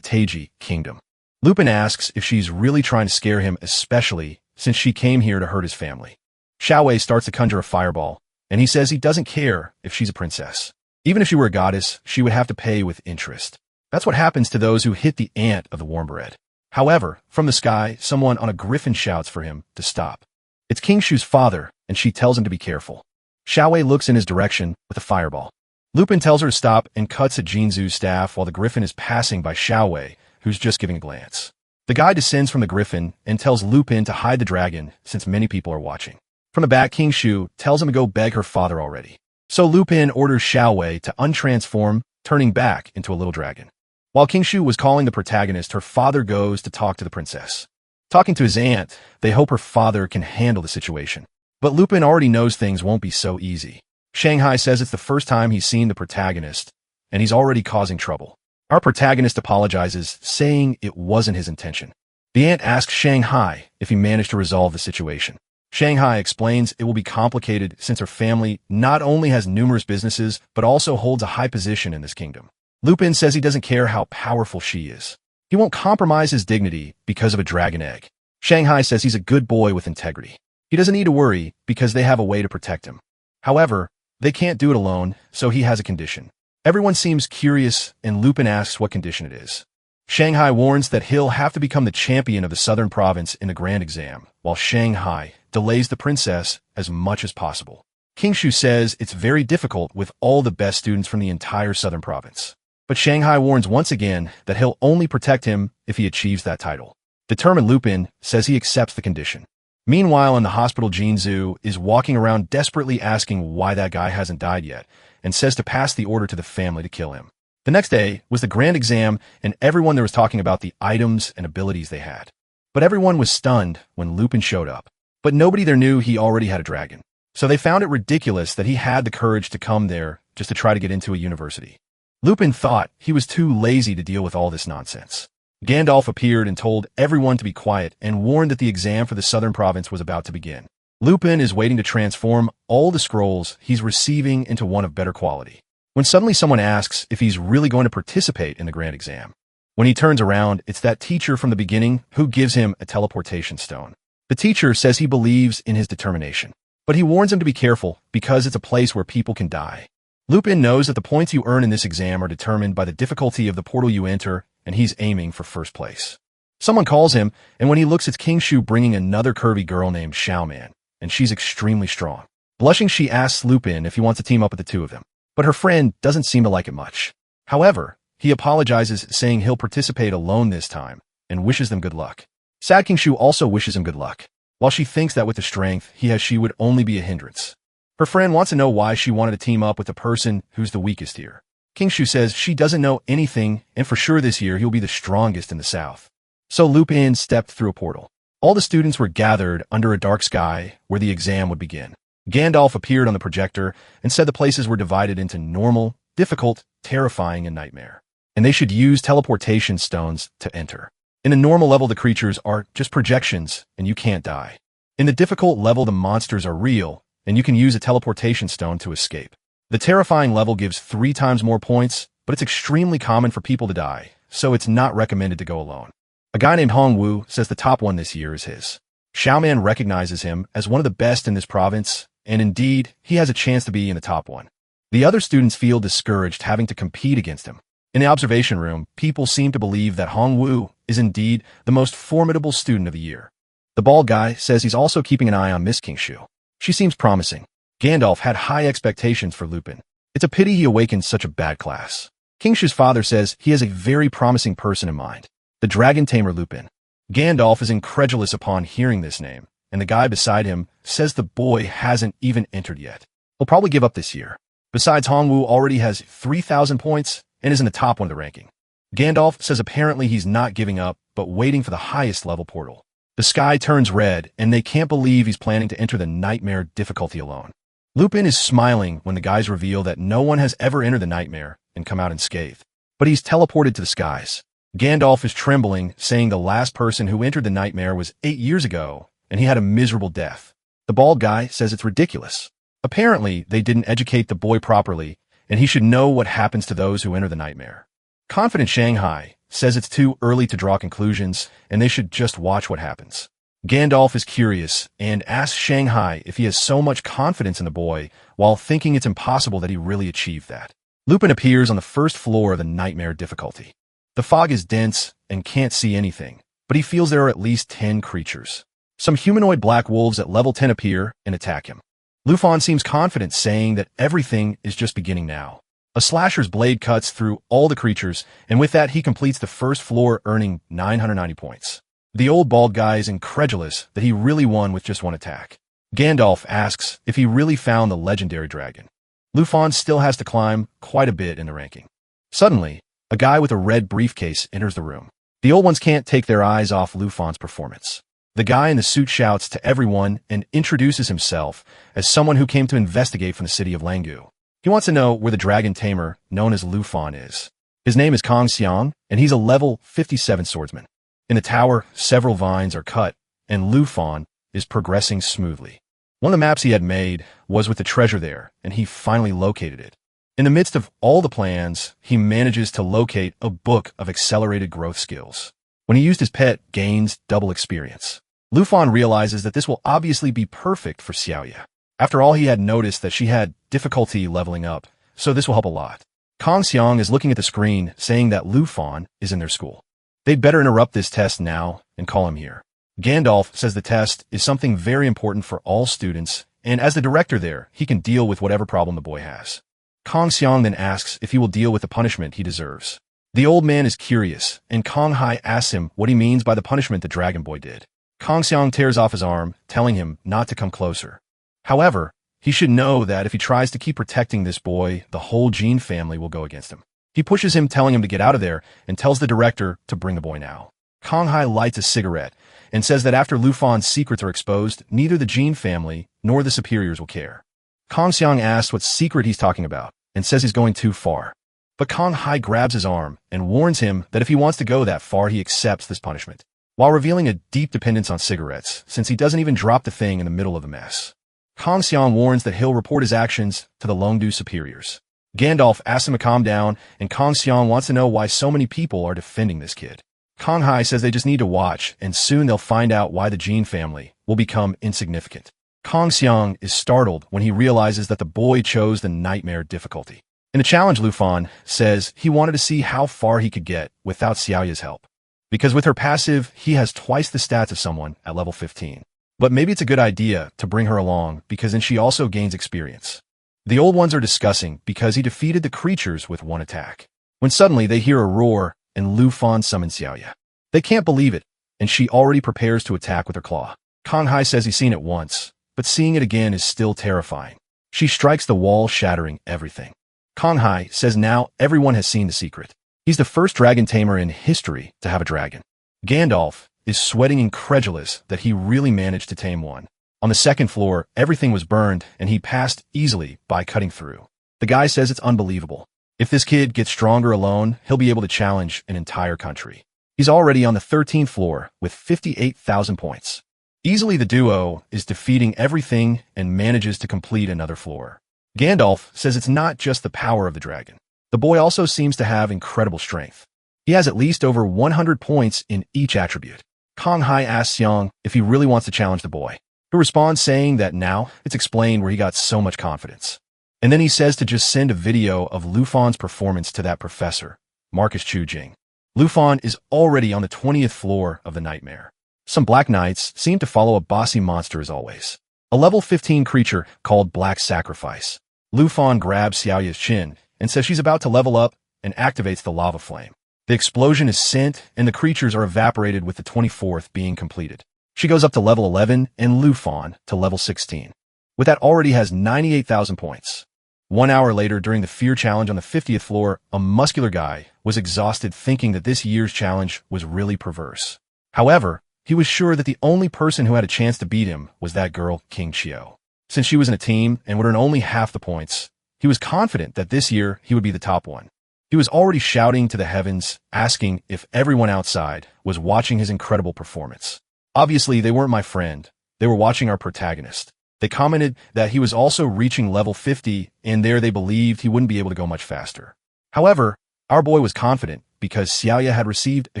Taiji kingdom. Lupin asks if she's really trying to scare him, especially since she came here to hurt his family. Xiaowei starts to conjure a fireball, and he says he doesn't care if she's a princess. Even if she were a goddess, she would have to pay with interest. That's what happens to those who hit the aunt of the warm bread. However, from the sky, someone on a griffin shouts for him to stop. It's King Shu's father, and she tells him to be careful. Xiaowei looks in his direction with a fireball. Lupin tells her to stop and cuts at Jinzu's staff while the griffin is passing by Xiaowei, who's just giving a glance. The guy descends from the griffin and tells Lupin to hide the dragon since many people are watching. From the back, King Shu tells him to go beg her father already. So Lupin orders Xiaowei to untransform, turning back into a little dragon. While King Shu was calling the protagonist, her father goes to talk to the princess. Talking to his aunt, they hope her father can handle the situation. But Lupin already knows things won't be so easy. Shanghai says it's the first time he's seen the protagonist, and he's already causing trouble. Our protagonist apologizes, saying it wasn't his intention. The aunt asks Shanghai if he managed to resolve the situation. Shanghai explains it will be complicated since her family not only has numerous businesses, but also holds a high position in this kingdom. Lupin says he doesn't care how powerful she is. He won't compromise his dignity because of a dragon egg. Shanghai says he's a good boy with integrity. He doesn't need to worry because they have a way to protect him. However, they can't do it alone, so he has a condition. Everyone seems curious, and Lupin asks what condition it is. Shanghai warns that he'll have to become the champion of the southern province in the grand exam, while Shanghai delays the princess as much as possible. King Shu says it's very difficult with all the best students from the entire southern province. But Shanghai warns once again that he'll only protect him if he achieves that title. Determined, Lupin says he accepts the condition. Meanwhile, in the hospital, Jinzu is walking around desperately asking why that guy hasn't died yet, and says to pass the order to the family to kill him. The next day was the grand exam, and everyone there was talking about the items and abilities they had. But everyone was stunned when Lupin showed up. But nobody there knew he already had a dragon. So they found it ridiculous that he had the courage to come there just to try to get into a university. Lupin thought he was too lazy to deal with all this nonsense. Gandalf appeared and told everyone to be quiet and warned that the exam for the southern province was about to begin. Lupin is waiting to transform all the scrolls he's receiving into one of better quality. when suddenly someone asks if he's really going to participate in the grand exam. When he turns around, it's that teacher from the beginning who gives him a teleportation stone. The teacher says he believes in his determination, but he warns him to be careful because it's a place where people can die. Lupin knows that the points you earn in this exam are determined by the difficulty of the portal you enter, and he's aiming for first place. Someone calls him, and when he looks, it's King Shu bringing another curvy girl named Xiaoman, and she's extremely strong. Blushing, she asks Lupin if he wants to team up with the two of them, but her friend doesn't seem to like it much. However, he apologizes, saying he'll participate alone this time, and wishes them good luck. Sad King Shu also wishes him good luck, while she thinks that with the strength he has, she would only be a hindrance. Her friend wants to know why she wanted to team up with the person who's the weakest here. King Shu says she doesn't know anything, and for sure this year he'll be the strongest in the south. So Lupin stepped through a portal. All the students were gathered under a dark sky where the exam would begin. Gandalf appeared on the projector and said the places were divided into normal, difficult, terrifying, and nightmare, and they should use teleportation stones to enter. In a normal level, the creatures are just projections, and you can't die. In the difficult level, the monsters are real, and you can use a teleportation stone to escape. The terrifying level gives 3 times more points, but it's extremely common for people to die, so it's not recommended to go alone. A guy named Hong Wu says the top one this year is his. Xiaoman recognizes him as one of the best in this province, and indeed, he has a chance to be in the top one. The other students feel discouraged having to compete against him. In the observation room, people seem to believe that Hong Wu is indeed the most formidable student of the year. The bald guy says he's also keeping an eye on Miss King Shu. She seems promising. Gandalf had high expectations for Lupin. It's a pity he awakened such a bad class. King Shu's father says he has a very promising person in mind, the dragon tamer Lupin. Gandalf is incredulous upon hearing this name, and the guy beside him says the boy hasn't even entered yet. He'll probably give up this year. Besides, Hong Wu already has 3,000 points and is in the top one of the ranking. Gandalf says apparently he's not giving up, but waiting for the highest level portal. The sky turns red, and they can't believe he's planning to enter the nightmare difficulty alone. Lupin is smiling when the guys reveal that no one has ever entered the nightmare and come out unscathed, but he's teleported to the skies. Gandalf is trembling, saying the last person who entered the nightmare was 8 years ago, and he had a miserable death. The bald guy says it's ridiculous. Apparently, they didn't educate the boy properly, and he should know what happens to those who enter the nightmare. Confident Shanghai says it's too early to draw conclusions, and they should just watch what happens. Gandalf is curious and asks Shanghai if he has so much confidence in the boy, while thinking it's impossible that he really achieved that. Lupin appears on the first floor of the nightmare difficulty. The fog is dense and can't see anything, but he feels there are at least 10 creatures. Some humanoid black wolves at level 10 appear and attack him. Lupin seems confident, saying that everything is just beginning now. A slasher's blade cuts through all the creatures, and with that he completes the first floor, earning 990 points. The old bald guy is incredulous that he really won with just one attack. Gandalf asks if he really found the legendary dragon. Lupin still has to climb quite a bit in the ranking. Suddenly, a guy with a red briefcase enters the room. The old ones can't take their eyes off Lupin's performance. The guy in the suit shouts to everyone and introduces himself as someone who came to investigate from the city of Langu. He wants to know where the dragon tamer, known as Lupin, is. His name is Kong Xiang, and he's a level 57 swordsman. In the tower, several vines are cut, and Lupin is progressing smoothly. One of the maps he had made was with the treasure there, and he finally located it. In the midst of all the plans, he manages to locate a book of accelerated growth skills. When he used his pet, gains double experience. Lupin realizes that this will obviously be perfect for Xiaoya. After all, he had noticed that she had difficulty leveling up, so this will help a lot. Kong Xiang is looking at the screen, saying that Lupin is in their school. They'd better interrupt this test now and call him here. Gandalf says the test is something very important for all students, and as the director there, he can deal with whatever problem the boy has. Kong Xiang then asks if he will deal with the punishment he deserves. The old man is curious, and Kong Hai asks him what he means by the punishment the dragon boy did. Kong Xiang tears off his arm, telling him not to come closer. However, he should know that if he tries to keep protecting this boy, the whole Jean family will go against him. He pushes him, telling him to get out of there, and tells the director to bring the boy now. Kong Hai lights a cigarette and says that after Lupin's secrets are exposed, neither the Jean family nor the superiors will care. Kong Xiang asks what secret he's talking about and says he's going too far. But Kong Hai grabs his arm and warns him that if he wants to go that far, he accepts this punishment, while revealing a deep dependence on cigarettes, since he doesn't even drop the thing in the middle of the mess. Kong Xiang warns that he'll report his actions to the Longdu superiors. Gandalf asks him to calm down, and Kang Xiang wants to know why so many people are defending this kid. Kang Hai says they just need to watch, and soon they'll find out why the Jin family will become insignificant. Kang Xiang is startled when he realizes that the boy chose the nightmare difficulty. In the challenge, Lufan says he wanted to see how far he could get without Xiaoya's help, because with her passive, he has twice the stats of someone at level 15. But maybe it's a good idea to bring her along, because then she also gains experience. The old ones are discussing because he defeated the creatures with one attack, when suddenly they hear a roar and Lufan summons Xiaoya. They can't believe it, and she already prepares to attack with her claw. Kang Hai says he's seen it once, but seeing it again is still terrifying. She strikes the wall, shattering everything. Kang Hai says now everyone has seen the secret. He's the first dragon tamer in history to have a dragon. Gandalf is sweating, incredulous that he really managed to tame one. On the second floor, everything was burned, and he passed easily by cutting through. The guy says it's unbelievable. If this kid gets stronger alone, he'll be able to challenge an entire country. He's already on the 13th floor with 58,000 points. Easily, the duo is defeating everything and manages to complete another floor. Gandalf says it's not just the power of the dragon. The boy also seems to have incredible strength. He has at least over 100 points in each attribute. Kang Hai asks Xiang if he really wants to challenge the boy, who responds saying that now it's explained where he got so much confidence. And then he says to just send a video of Lufan's performance to that professor, Marcus Chu Jing. Lufan is already on the 20th floor of the nightmare. Some black knights seem to follow a bossy monster as always. A level 15 creature called Black Sacrifice. Lufan grabs Xiaoya's chin and says she's about to level up and activates the lava flame. The explosion is sent, and the creatures are evaporated with the 24th being completed. She goes up to level 11 and Lufan to level 16. With that, already has 98,000 points. 1 hour later, during the fear challenge on the 50th floor, a muscular guy was exhausted, thinking that this year's challenge was really perverse. However, he was sure that the only person who had a chance to beat him was that girl, King Chio. Since she was in a team and would earn only half the points, he was confident that this year he would be the top one. He was already shouting to the heavens, asking if everyone outside was watching his incredible performance. Obviously, they weren't my friend. They were watching our protagonist. They commented that he was also reaching level 50, and there they believed he wouldn't be able to go much faster. However, our boy was confident because Xiaoya had received a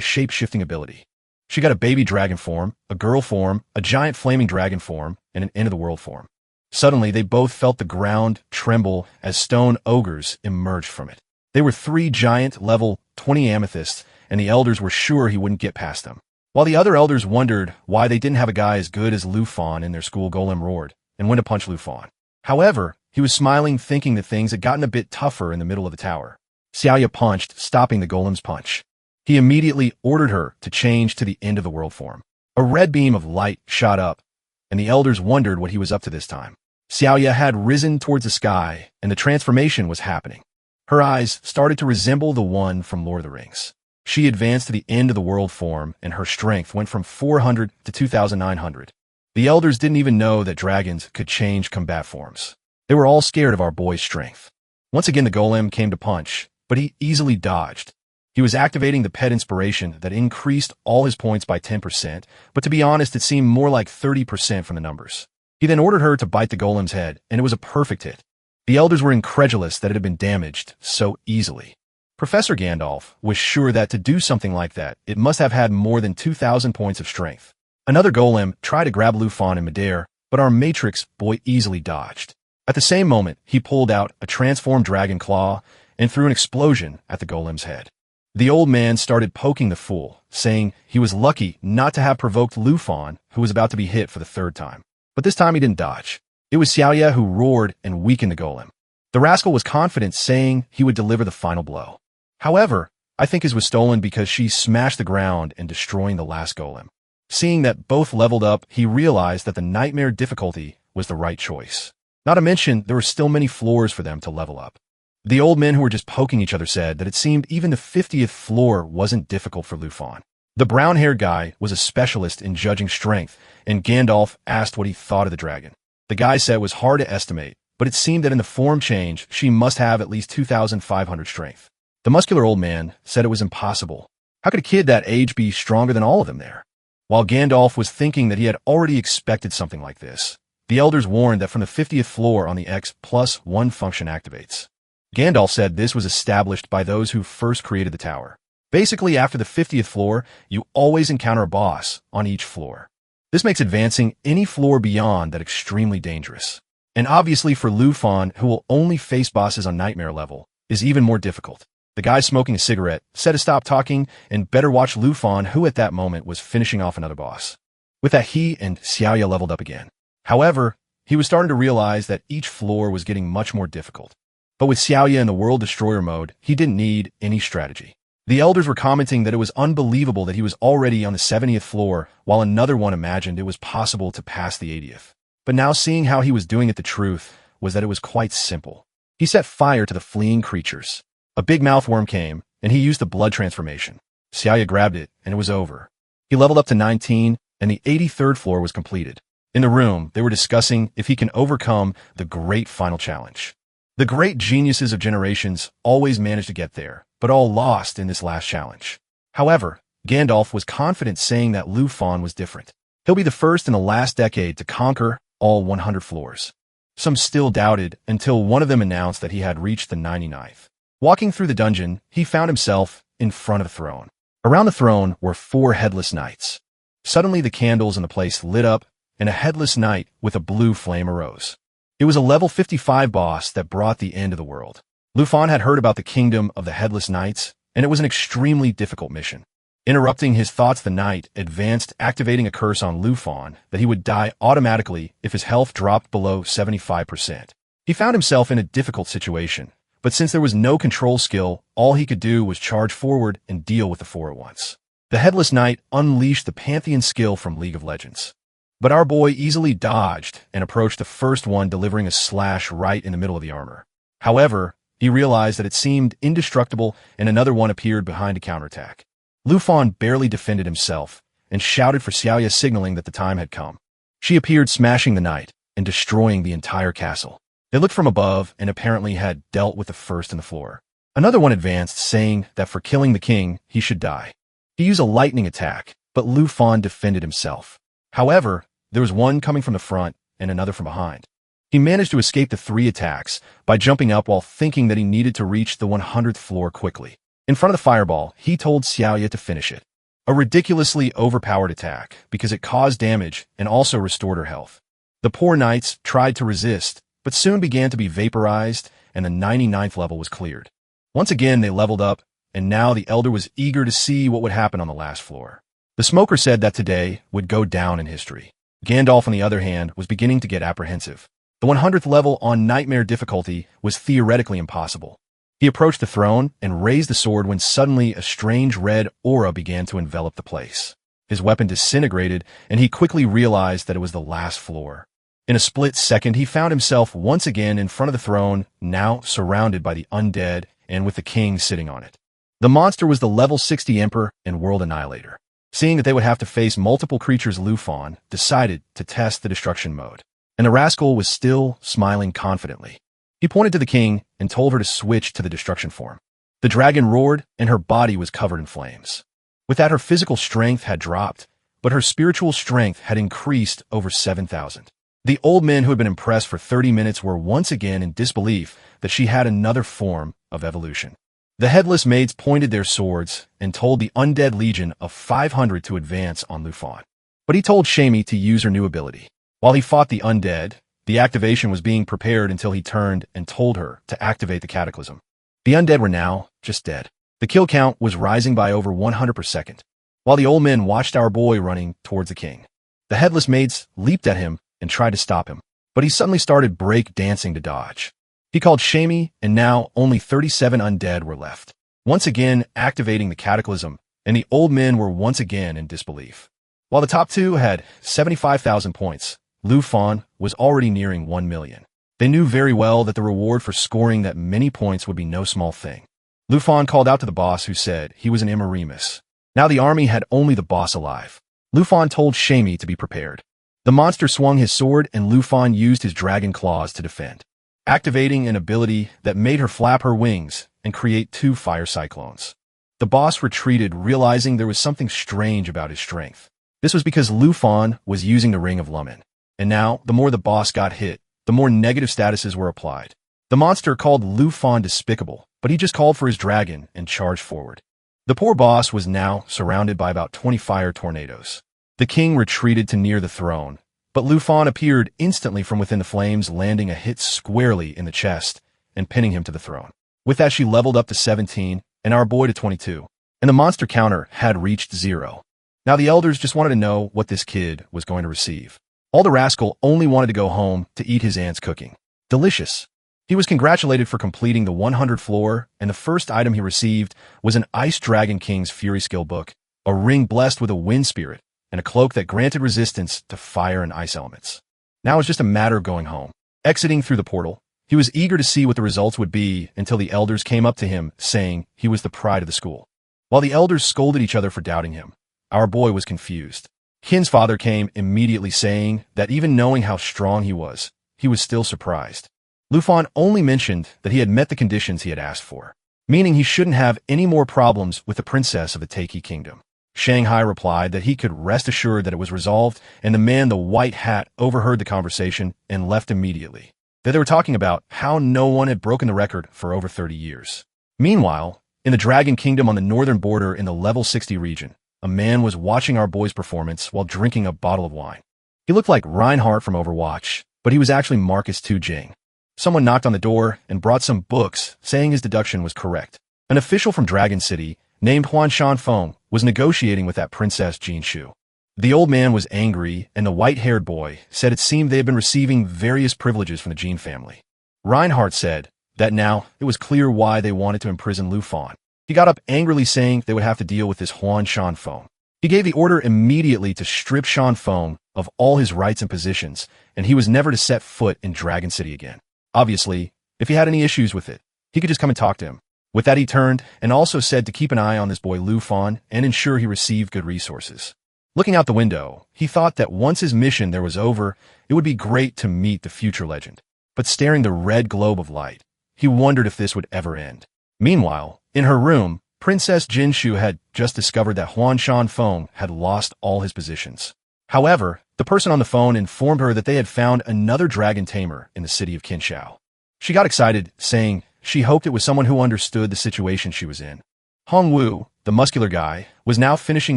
shape-shifting ability. She got a baby dragon form, a girl form, a giant flaming dragon form, and an end-of-the-world form. Suddenly, they both felt the ground tremble as stone ogres emerged from it. They were 3 giant level 20 amethysts, and the elders were sure he wouldn't get past them. While the other elders wondered why they didn't have a guy as good as Lufan in their school, Golem roared and went to punch Lufan. However, he was smiling, thinking that things had gotten a bit tougher in the middle of the tower. Xiaoya punched, stopping the golem's punch. He immediately ordered her to change to the end-of-the-world form. A red beam of light shot up, and the elders wondered what he was up to this time. Xiaoya had risen towards the sky, and the transformation was happening. Her eyes started to resemble the one from Lord of the Rings. She advanced to the end-of-the-world form, and her strength went from 400 to 2,900. The elders didn't even know that dragons could change combat forms. They were all scared of our boy's strength. Once again, the golem came to punch, but he easily dodged. He was activating the pet inspiration that increased all his points by 10%, but to be honest, it seemed more like 30% from the numbers. He then ordered her to bite the golem's head, and it was a perfect hit. The elders were incredulous that it had been damaged so easily. Professor Gandalf was sure that to do something like that, it must have had more than 2,000 points of strength. Another golem tried to grab Lufan in midair, but our Matrix boy easily dodged. At the same moment, he pulled out a transformed dragon claw and threw an explosion at the golem's head. The old man started poking the fool, saying he was lucky not to have provoked Lufan, who was about to be hit for the 3rd time. But this time he didn't dodge. It was Xiaoya who roared and weakened the golem. The rascal was confident, saying he would deliver the final blow. However, I think his was stolen because she smashed the ground and destroying the last golem. Seeing that both leveled up, he realized that the nightmare difficulty was the right choice. Not to mention, there were still many floors for them to level up. The old men who were just poking each other said that it seemed even the 50th floor wasn't difficult for Lufan. The brown-haired guy was a specialist in judging strength, and Gandalf asked what he thought of the dragon. The guy said it was hard to estimate, but it seemed that in the form change, she must have at least 2,500 strength. The muscular old man said it was impossible. How could a kid that age be stronger than all of them there? While Gandalf was thinking that he had already expected something like this, the elders warned that from the 50th floor on the X+1 function activates. Gandalf said this was established by those who first created the tower. Basically, after the 50th floor, you always encounter a boss on each floor. This makes advancing any floor beyond that extremely dangerous. And obviously for Lufon, who will only face bosses on nightmare level, is even more difficult. The guy smoking a cigarette said to stop talking and better watch Lufon, who at that moment was finishing off another boss. With that, he and Xiaoya leveled up again. However, he was starting to realize that each floor was getting much more difficult. But with Xiaoya in the World Destroyer mode, he didn't need any strategy. The elders were commenting that it was unbelievable that he was already on the 70th floor, while another one imagined it was possible to pass the 80th. But now seeing how he was doing it, the truth was that it was quite simple. He set fire to the fleeing creatures. A big mouthworm came, and he used the blood transformation. Xiaoya grabbed it, and it was over. He leveled up to 19, and the 83rd floor was completed. In the room, they were discussing if he can overcome the great final challenge. The great geniuses of generations always managed to get there, but all lost in this last challenge. However, Gandalf was confident, saying that Lufon was different. He'll be the first in the last decade to conquer all 100 floors. Some still doubted until one of them announced that he had reached the 99th. Walking through the dungeon, he found himself in front of a throne. Around the throne were 4 headless knights. Suddenly the candles in the place lit up, and a headless knight with a blue flame arose. It was a level 55 boss that brought the end of the world. Lufon had heard about the kingdom of the headless knights, and it was an extremely difficult mission. Interrupting his thoughts, the knight advanced, activating a curse on Lufon that he would die automatically if his health dropped below 75%. He found himself in a difficult situation, but since there was no control skill, all he could do was charge forward and deal with the 4 at once. The headless knight unleashed the Pantheon skill from League of Legends. But our boy easily dodged and approached the first one, delivering a slash right in the middle of the armor. However, he realized that it seemed indestructible, and another one appeared behind to counterattack. Lufon barely defended himself and shouted for Xiaoya, signaling that the time had come. She appeared, smashing the knight and destroying the entire castle. They looked from above and apparently had dealt with the first in the floor. Another one advanced, saying that for killing the king, he should die. He used a lightning attack, but Lufon defended himself. However, there was one coming from the front and another from behind. He managed to escape the 3 attacks by jumping up while thinking that he needed to reach the 100th floor quickly. In front of the fireball, he told Xiaoya to finish it. A ridiculously overpowered attack because it caused damage and also restored her health. The poor knights tried to resist, but soon began to be vaporized, and the 99th level was cleared. Once again, they leveled up, and now the elder was eager to see what would happen on the last floor. The smoker said that today would go down in history. Gandalf, on the other hand, was beginning to get apprehensive. The 100th level on nightmare difficulty was theoretically impossible. He approached the throne and raised the sword when suddenly a strange red aura began to envelop the place. His weapon disintegrated, and he quickly realized that it was the last floor. In a split second, he found himself once again in front of the throne, now surrounded by the undead and with the king sitting on it. The monster was the level 60 Emperor and World Annihilator. Seeing that they would have to face multiple creatures, Lufon decided to test the destruction mode. And the rascal was still smiling confidently. He pointed to the king and told her to switch to the destruction form. The dragon roared, and her body was covered in flames. With that, her physical strength had dropped, but her spiritual strength had increased over 7,000. The old men who had been impressed for 30 minutes were once again in disbelief that she had another form of evolution. The headless maids pointed their swords and told the undead legion of 500 to advance on Lufon. But he told Shamie to use her new ability. While he fought the undead, the activation was being prepared until he turned and told her to activate the cataclysm. The undead were now just dead. The kill count was rising by over 100 per second, while the old men watched our boy running towards the king. The headless maids leaped at him and tried to stop him, but he suddenly started break dancing to dodge. He called Shamie, and now only 37 undead were left, once again activating the cataclysm, and the old men were once again in disbelief. While the top 2 had 75,000 points, Lufon was already nearing 1 million. They knew very well that the reward for scoring that many points would be no small thing. Lufon called out to the boss, who said he was an Imerimus. Now the army had only the boss alive. Lufon told Shamie to be prepared. The monster swung his sword, and Lufon used his dragon claws to defend, activating an ability that made her flap her wings and create 2 fire cyclones. The boss retreated, realizing there was something strange about his strength. This was because Lufon was using the Ring of Lumen, and now the more the boss got hit, the more negative statuses were applied. The monster called Lu Fan despicable, but he just called for his dragon and charged forward. The poor boss was now surrounded by about 20 fire tornadoes. The king retreated to near the throne, but Lu Fan appeared instantly from within the flames, landing a hit squarely in the chest and pinning him to the throne. With that, she leveled up to 17, and our boy to 22, and the monster counter had reached 0. Now the elders just wanted to know what this kid was going to receive. All the rascal only wanted to go home to eat his aunt's cooking. Delicious. He was congratulated for completing the 100 floor, and the first item he received was an Ice Dragon King's Fury Skill book, a ring blessed with a wind spirit, and a cloak that granted resistance to fire and ice elements. Now it was just a matter of going home. Exiting through the portal, he was eager to see what the results would be until the elders came up to him, saying he was the pride of the school. While the elders scolded each other for doubting him, our boy was confused. Kin's father came immediately, saying that even knowing how strong he was still surprised. Lu Fan only mentioned that he had met the conditions he had asked for, meaning he shouldn't have any more problems with the princess of the Taiki kingdom. Shanghai replied that he could rest assured that it was resolved, and the man in the white hat overheard the conversation and left immediately. That they were talking about how no one had broken the record for over 30 years. Meanwhile, in the Dragon Kingdom on the northern border in the level 60 region, a man was watching our boy's performance while drinking a bottle of wine. He looked like Reinhardt from Overwatch, but he was actually Marcus Tu Jing. Someone knocked on the door and brought some books, saying his deduction was correct. An official from Dragon City, named Huan Shanfeng, was negotiating with that Princess Jin Shu. The old man was angry, and the white-haired boy said it seemed they had been receiving various privileges from the Jin family. Reinhardt said that now it was clear why they wanted to imprison Lu Fan. He got up angrily, saying they would have to deal with this Huan Shanfeng. He gave the order immediately to strip Shanfeng of all his rights and positions, and he was never to set foot in Dragon City again. Obviously, if he had any issues with it, he could just come and talk to him. With that, he turned and also said to keep an eye on this boy Lu Fan and ensure he received good resources. Looking out the window, he thought that once his mission there was over, it would be great to meet the future legend. But staring the red globe of light, he wondered if this would ever end. Meanwhile, in her room, Princess Jin Shu had just discovered that Huan Shanfeng had lost all his positions. However, the person on the phone informed her that they had found another dragon tamer in the city of Kinshao. She got excited, saying she hoped it was someone who understood the situation she was in. Hong Wu, the muscular guy, was now finishing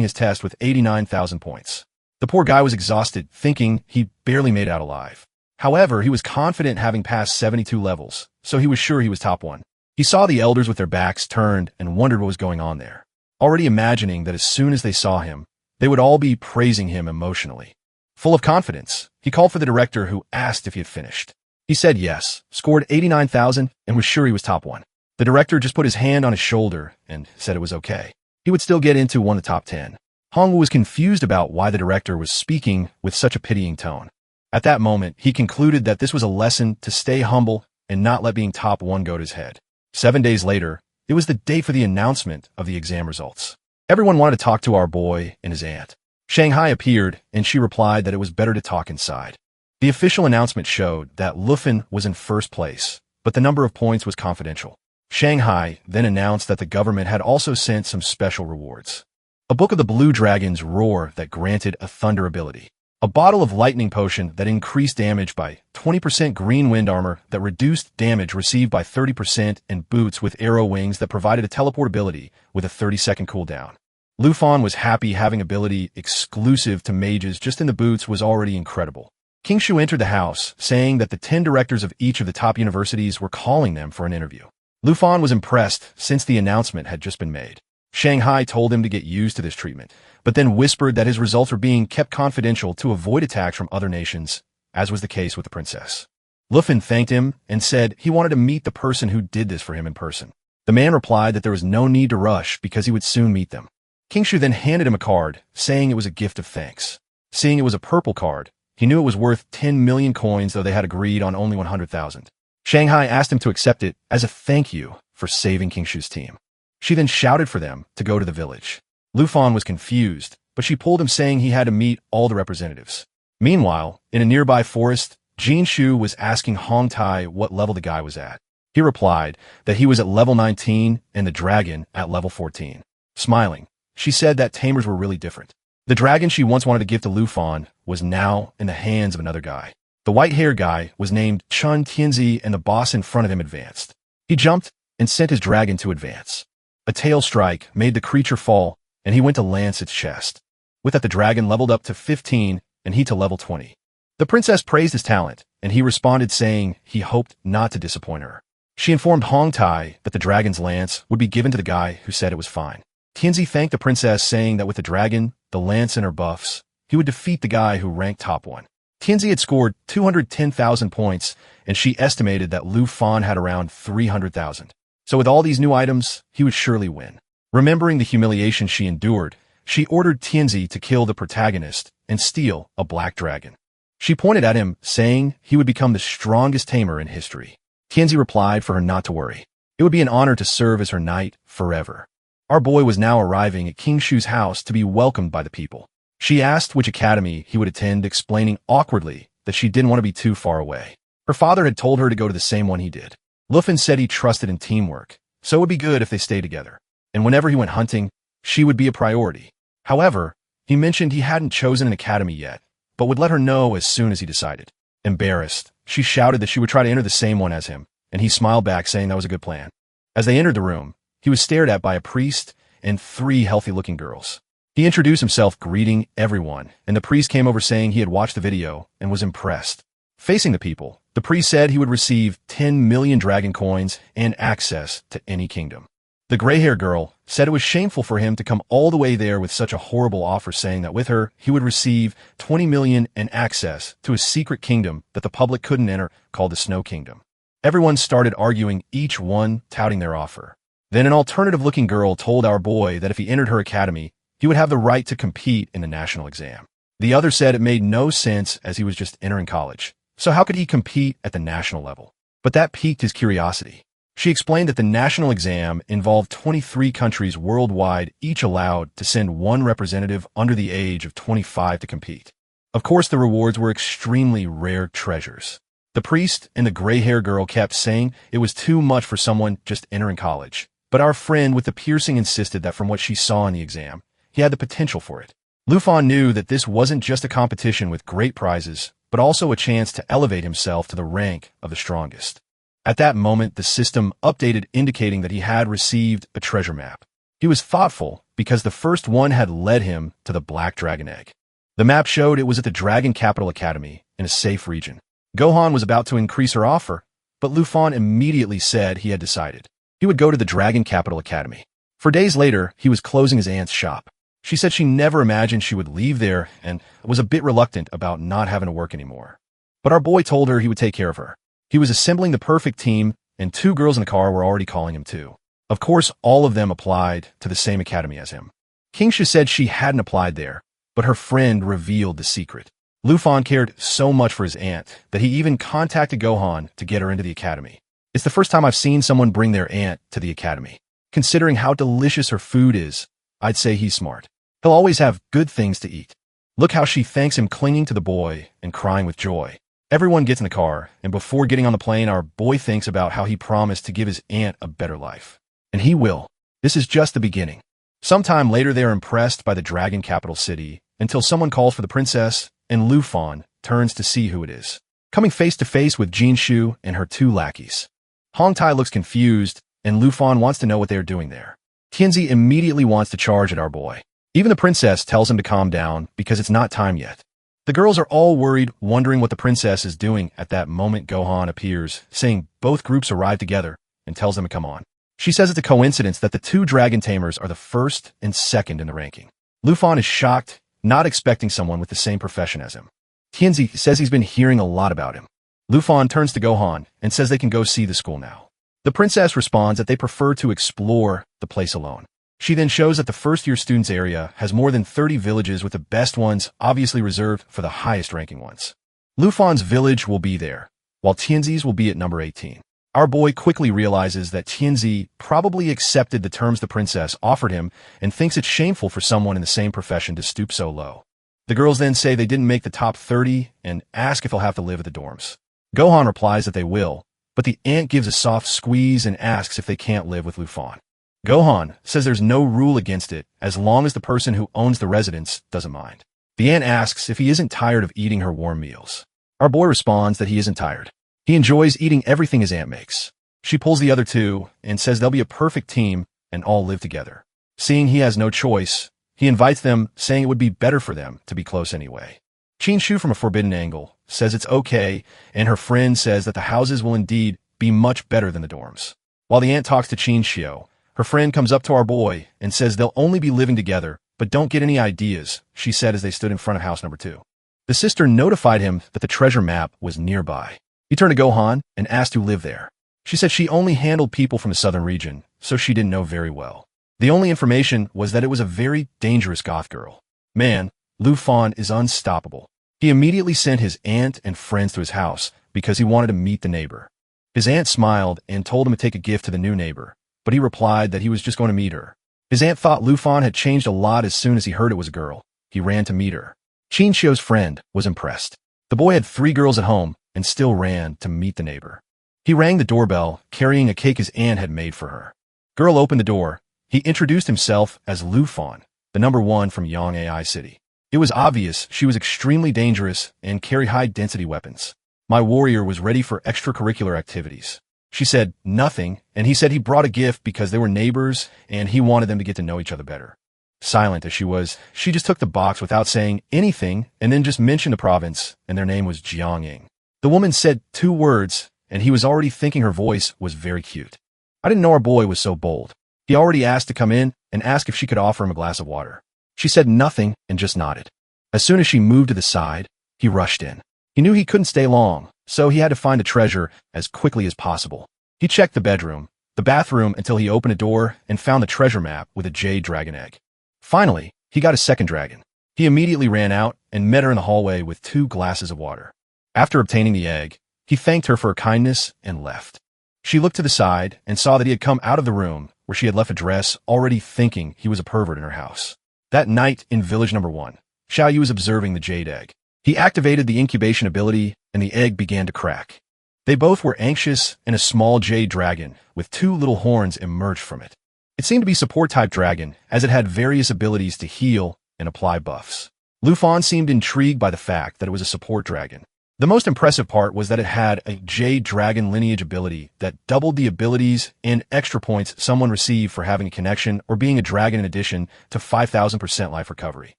his test with 89,000 points. The poor guy was exhausted, thinking he barely made out alive. However, he was confident having passed 72 levels, so he was sure he was top 1. He saw the elders with their backs turned and wondered what was going on there, already imagining that as soon as they saw him, they would all be praising him emotionally. Full of confidence, he called for the director, who asked if he had finished. He said yes, scored 89,000, and was sure he was top 1. The director just put his hand on his shoulder and said it was okay. He would still get into one of the top 10. Hongwu was confused about why the director was speaking with such a pitying tone. At that moment, he concluded that this was a lesson to stay humble and not let being top 1 go to his head. 7 days later, it was the date for the announcement of the exam results. Everyone wanted to talk to our boy and his aunt. Shanghai appeared, and she replied that it was better to talk inside. The official announcement showed that Lufin was in first place, but the number of points was confidential. Shanghai then announced that the government had also sent some special rewards. A book of the Blue Dragon's Roar that granted a thunder ability. A bottle of lightning potion that increased damage by 20%, green wind armor that reduced damage received by 30%, and boots with arrow wings that provided a teleportability with a 30-second cooldown. Lu Fan was happy having ability exclusive to mages just in the boots was already incredible. King Shu entered the house, saying that the 10 directors of each of the top universities were calling them for an interview. Lu Fan was impressed since the announcement had just been made. Shanghai told him to get used to this treatment, but then whispered that his results were being kept confidential to avoid attacks from other nations, as was the case with the princess. Lufin thanked him and said he wanted to meet the person who did this for him in person. The man replied that there was no need to rush because he would soon meet them. King Shu then handed him a card, saying it was a gift of thanks. Seeing it was a purple card, he knew it was worth 10 million coins, though they had agreed on only 100,000. Shanghai asked him to accept it as a thank you for saving King Shu's team. She then shouted for them to go to the village. Lu Fan was confused, but she pulled him, saying he had to meet all the representatives. Meanwhile, in a nearby forest, Jin Shu was asking Hong Tai what level the guy was at. He replied that he was at level 19 and the dragon at level 14. Smiling, she said that tamers were really different. The dragon she once wanted to give to Lu Fan was now in the hands of another guy. The white-haired guy was named Chun Tianzi, and the boss in front of him advanced. He jumped and sent his dragon to advance. A tail strike made the creature fall, and he went to lance its chest. With that, the dragon leveled up to 15, and he to level 20. The princess praised his talent, and he responded saying he hoped not to disappoint her. She informed Hong Tai that the dragon's lance would be given to the guy who said it was fine. Tianzi thanked the princess, saying that with the dragon, the lance, and her buffs, he would defeat the guy who ranked top 1. Tianzi had scored 210,000 points, and she estimated that Lu Fan had around 300,000. So with all these new items, he would surely win. Remembering the humiliation she endured, she ordered Tianzi to kill the protagonist and steal a black dragon. She pointed at him, saying he would become the strongest tamer in history. Tianzi replied for her not to worry. It would be an honor to serve as her knight forever. Our boy was now arriving at King Shu's house to be welcomed by the people. She asked which academy he would attend, explaining awkwardly that she didn't want to be too far away. Her father had told her to go to the same one he did. Lufan said he trusted in teamwork, so it would be good if they stayed together. And whenever he went hunting, she would be a priority. However, he mentioned he hadn't chosen an academy yet, but would let her know as soon as he decided. Embarrassed, she shouted that she would try to enter the same one as him, and he smiled back, saying that was a good plan. As they entered the room, he was stared at by a priest and 3 healthy-looking girls. He introduced himself, greeting everyone, and the priest came over saying he had watched the video and was impressed. Facing the people, the priest said he would receive 10 million dragon coins and access to any kingdom. The gray-haired girl said it was shameful for him to come all the way there with such a horrible offer, saying that with her, he would receive 20 million and access to a secret kingdom that the public couldn't enter, called the Snow Kingdom. Everyone started arguing, each one touting their offer. Then an alternative-looking girl told our boy that if he entered her academy, he would have the right to compete in the national exam. The other said it made no sense as he was just entering college. So how could he compete at the national level? But that piqued his curiosity. She explained that the national exam involved 23 countries worldwide, each allowed to send 1 representative under the age of 25 to compete. Of course, the rewards were extremely rare treasures. The priest and the gray-haired girl kept saying it was too much for someone just entering college. But our friend with the piercing insisted that from what she saw in the exam, he had the potential for it. Lu Fan knew that this wasn't just a competition with great prizes, but also a chance to elevate himself to the rank of the strongest. At that moment, the system updated, indicating that he had received a treasure map. He was thoughtful because the first one had led him to the Black Dragon Egg. The map showed it was at the Dragon Capital Academy in a safe region. Gohan was about to increase her offer, but Lu Fan immediately said he had decided. He would go to the Dragon Capital Academy. For days later, he was closing his aunt's shop. She said she never imagined she would leave there and was a bit reluctant about not having to work anymore. But our boy told her he would take care of her. He was assembling the perfect team, and 2 girls in the car were already calling him too. Of course, all of them applied to the same academy as him. King Shu said she hadn't applied there, but her friend revealed the secret. Lu Fan cared so much for his aunt that he even contacted Gohan to get her into the academy. It's the first time I've seen someone bring their aunt to the academy. Considering how delicious her food is, I'd say he's smart. He'll always have good things to eat. Look how she thanks him, clinging to the boy and crying with joy. Everyone gets in the car, and before getting on the plane, our boy thinks about how he promised to give his aunt a better life. And he will. This is just the beginning. Sometime later, they are impressed by the Dragon Capital City until someone calls for the princess, and Lu Fan turns to see who it is. Coming face to face with Jin Shu and her 2 lackeys. Hong Tai looks confused, and Lu Fan wants to know what they are doing there. Tianzi immediately wants to charge at our boy. Even the princess tells him to calm down because it's not time yet. The girls are all worried, wondering what the princess is doing. At that moment, Gohan appears, saying both groups arrive together, and tells them to come on. She says it's a coincidence that the 2 dragon tamers are the first and second in the ranking. Lu Fan is shocked, not expecting someone with the same profession as him. Tianzi says he's been hearing a lot about him. Lu Fan turns to Gohan and says they can go see the school now. The princess responds that they prefer to explore the place alone. She then shows that the first-year students area has more than 30 villages, with the best ones obviously reserved for the highest-ranking ones. Lu Fan's village will be there, while Tianzi's will be at number 18. Our boy quickly realizes that Tianzi probably accepted the terms the princess offered him and thinks it's shameful for someone in the same profession to stoop so low. The girls then say they didn't make the top 30 and ask if they'll have to live at the dorms. Gohan replies that they will, but the aunt gives a soft squeeze and asks if they can't live with Lu Fan. Gohan says there's no rule against it as long as the person who owns the residence doesn't mind. The aunt asks if he isn't tired of eating her warm meals. Our boy responds that he isn't tired. He enjoys eating everything his aunt makes. She pulls the other two and says they'll be a perfect team and all live together. Seeing he has no choice, he invites them, saying it would be better for them to be close anyway. Shu from a forbidden angle says it's okay, and her friend says that the houses will indeed be much better than the dorms. While the aunt talks to Shio, her friend comes up to our boy and says they'll only be living together, but don't get any ideas, she said as they stood in front of house number 2. The sister notified him that the treasure map was nearby. He turned to Gohan and asked who lived there. She said she only handled people from the southern region, so she didn't know very well. The only information was that it was a very dangerous goth girl. Man, Lufon is unstoppable. He immediately sent his aunt and friends to his house because he wanted to meet the neighbor. His aunt smiled and told him to take a gift to the new neighbor, but he replied that he was just going to meet her. His aunt thought Lufon had changed a lot as soon as he heard it was a girl. He ran to meet her. Shio's friend was impressed. The boy had 3 girls at home and still ran to meet the neighbor. He rang the doorbell, carrying a cake his aunt had made for her. Girl opened the door. He introduced himself as Lufon, the number 1 from Yang AI City. It was obvious she was extremely dangerous and carried high-density weapons. My warrior was ready for extracurricular activities. She said nothing, and he said he brought a gift because they were neighbors and he wanted them to get to know each other better. Silent as she was, she just took the box without saying anything and then just mentioned the province, and their name was Jiangning. The woman said 2 words, and he was already thinking her voice was very cute. I didn't know our boy was so bold. He already asked to come in and asked if she could offer him a glass of water. She said nothing and just nodded. As soon as she moved to the side, he rushed in. He knew he couldn't stay long, so he had to find the treasure as quickly as possible. He checked the bedroom, the bathroom until he opened a door and found the treasure map with a jade dragon egg. Finally, he got a second dragon. He immediately ran out and met her in the hallway with 2 glasses of water. After obtaining the egg, he thanked her for her kindness and left. She looked to the side and saw that he had come out of the room where she had left a dress, already thinking he was a pervert in her house. That night in village number 1, Xiaoyu was observing the jade egg. He activated the incubation ability and the egg began to crack. They both were anxious and a small jade dragon with 2 little horns emerged from it. It seemed to be support-type dragon as it had various abilities to heal and apply buffs. Lufon seemed intrigued by the fact that it was a support dragon. The most impressive part was that it had a jade dragon lineage ability that doubled the abilities and extra points someone received for having a connection or being a dragon in addition to 5,000% life recovery.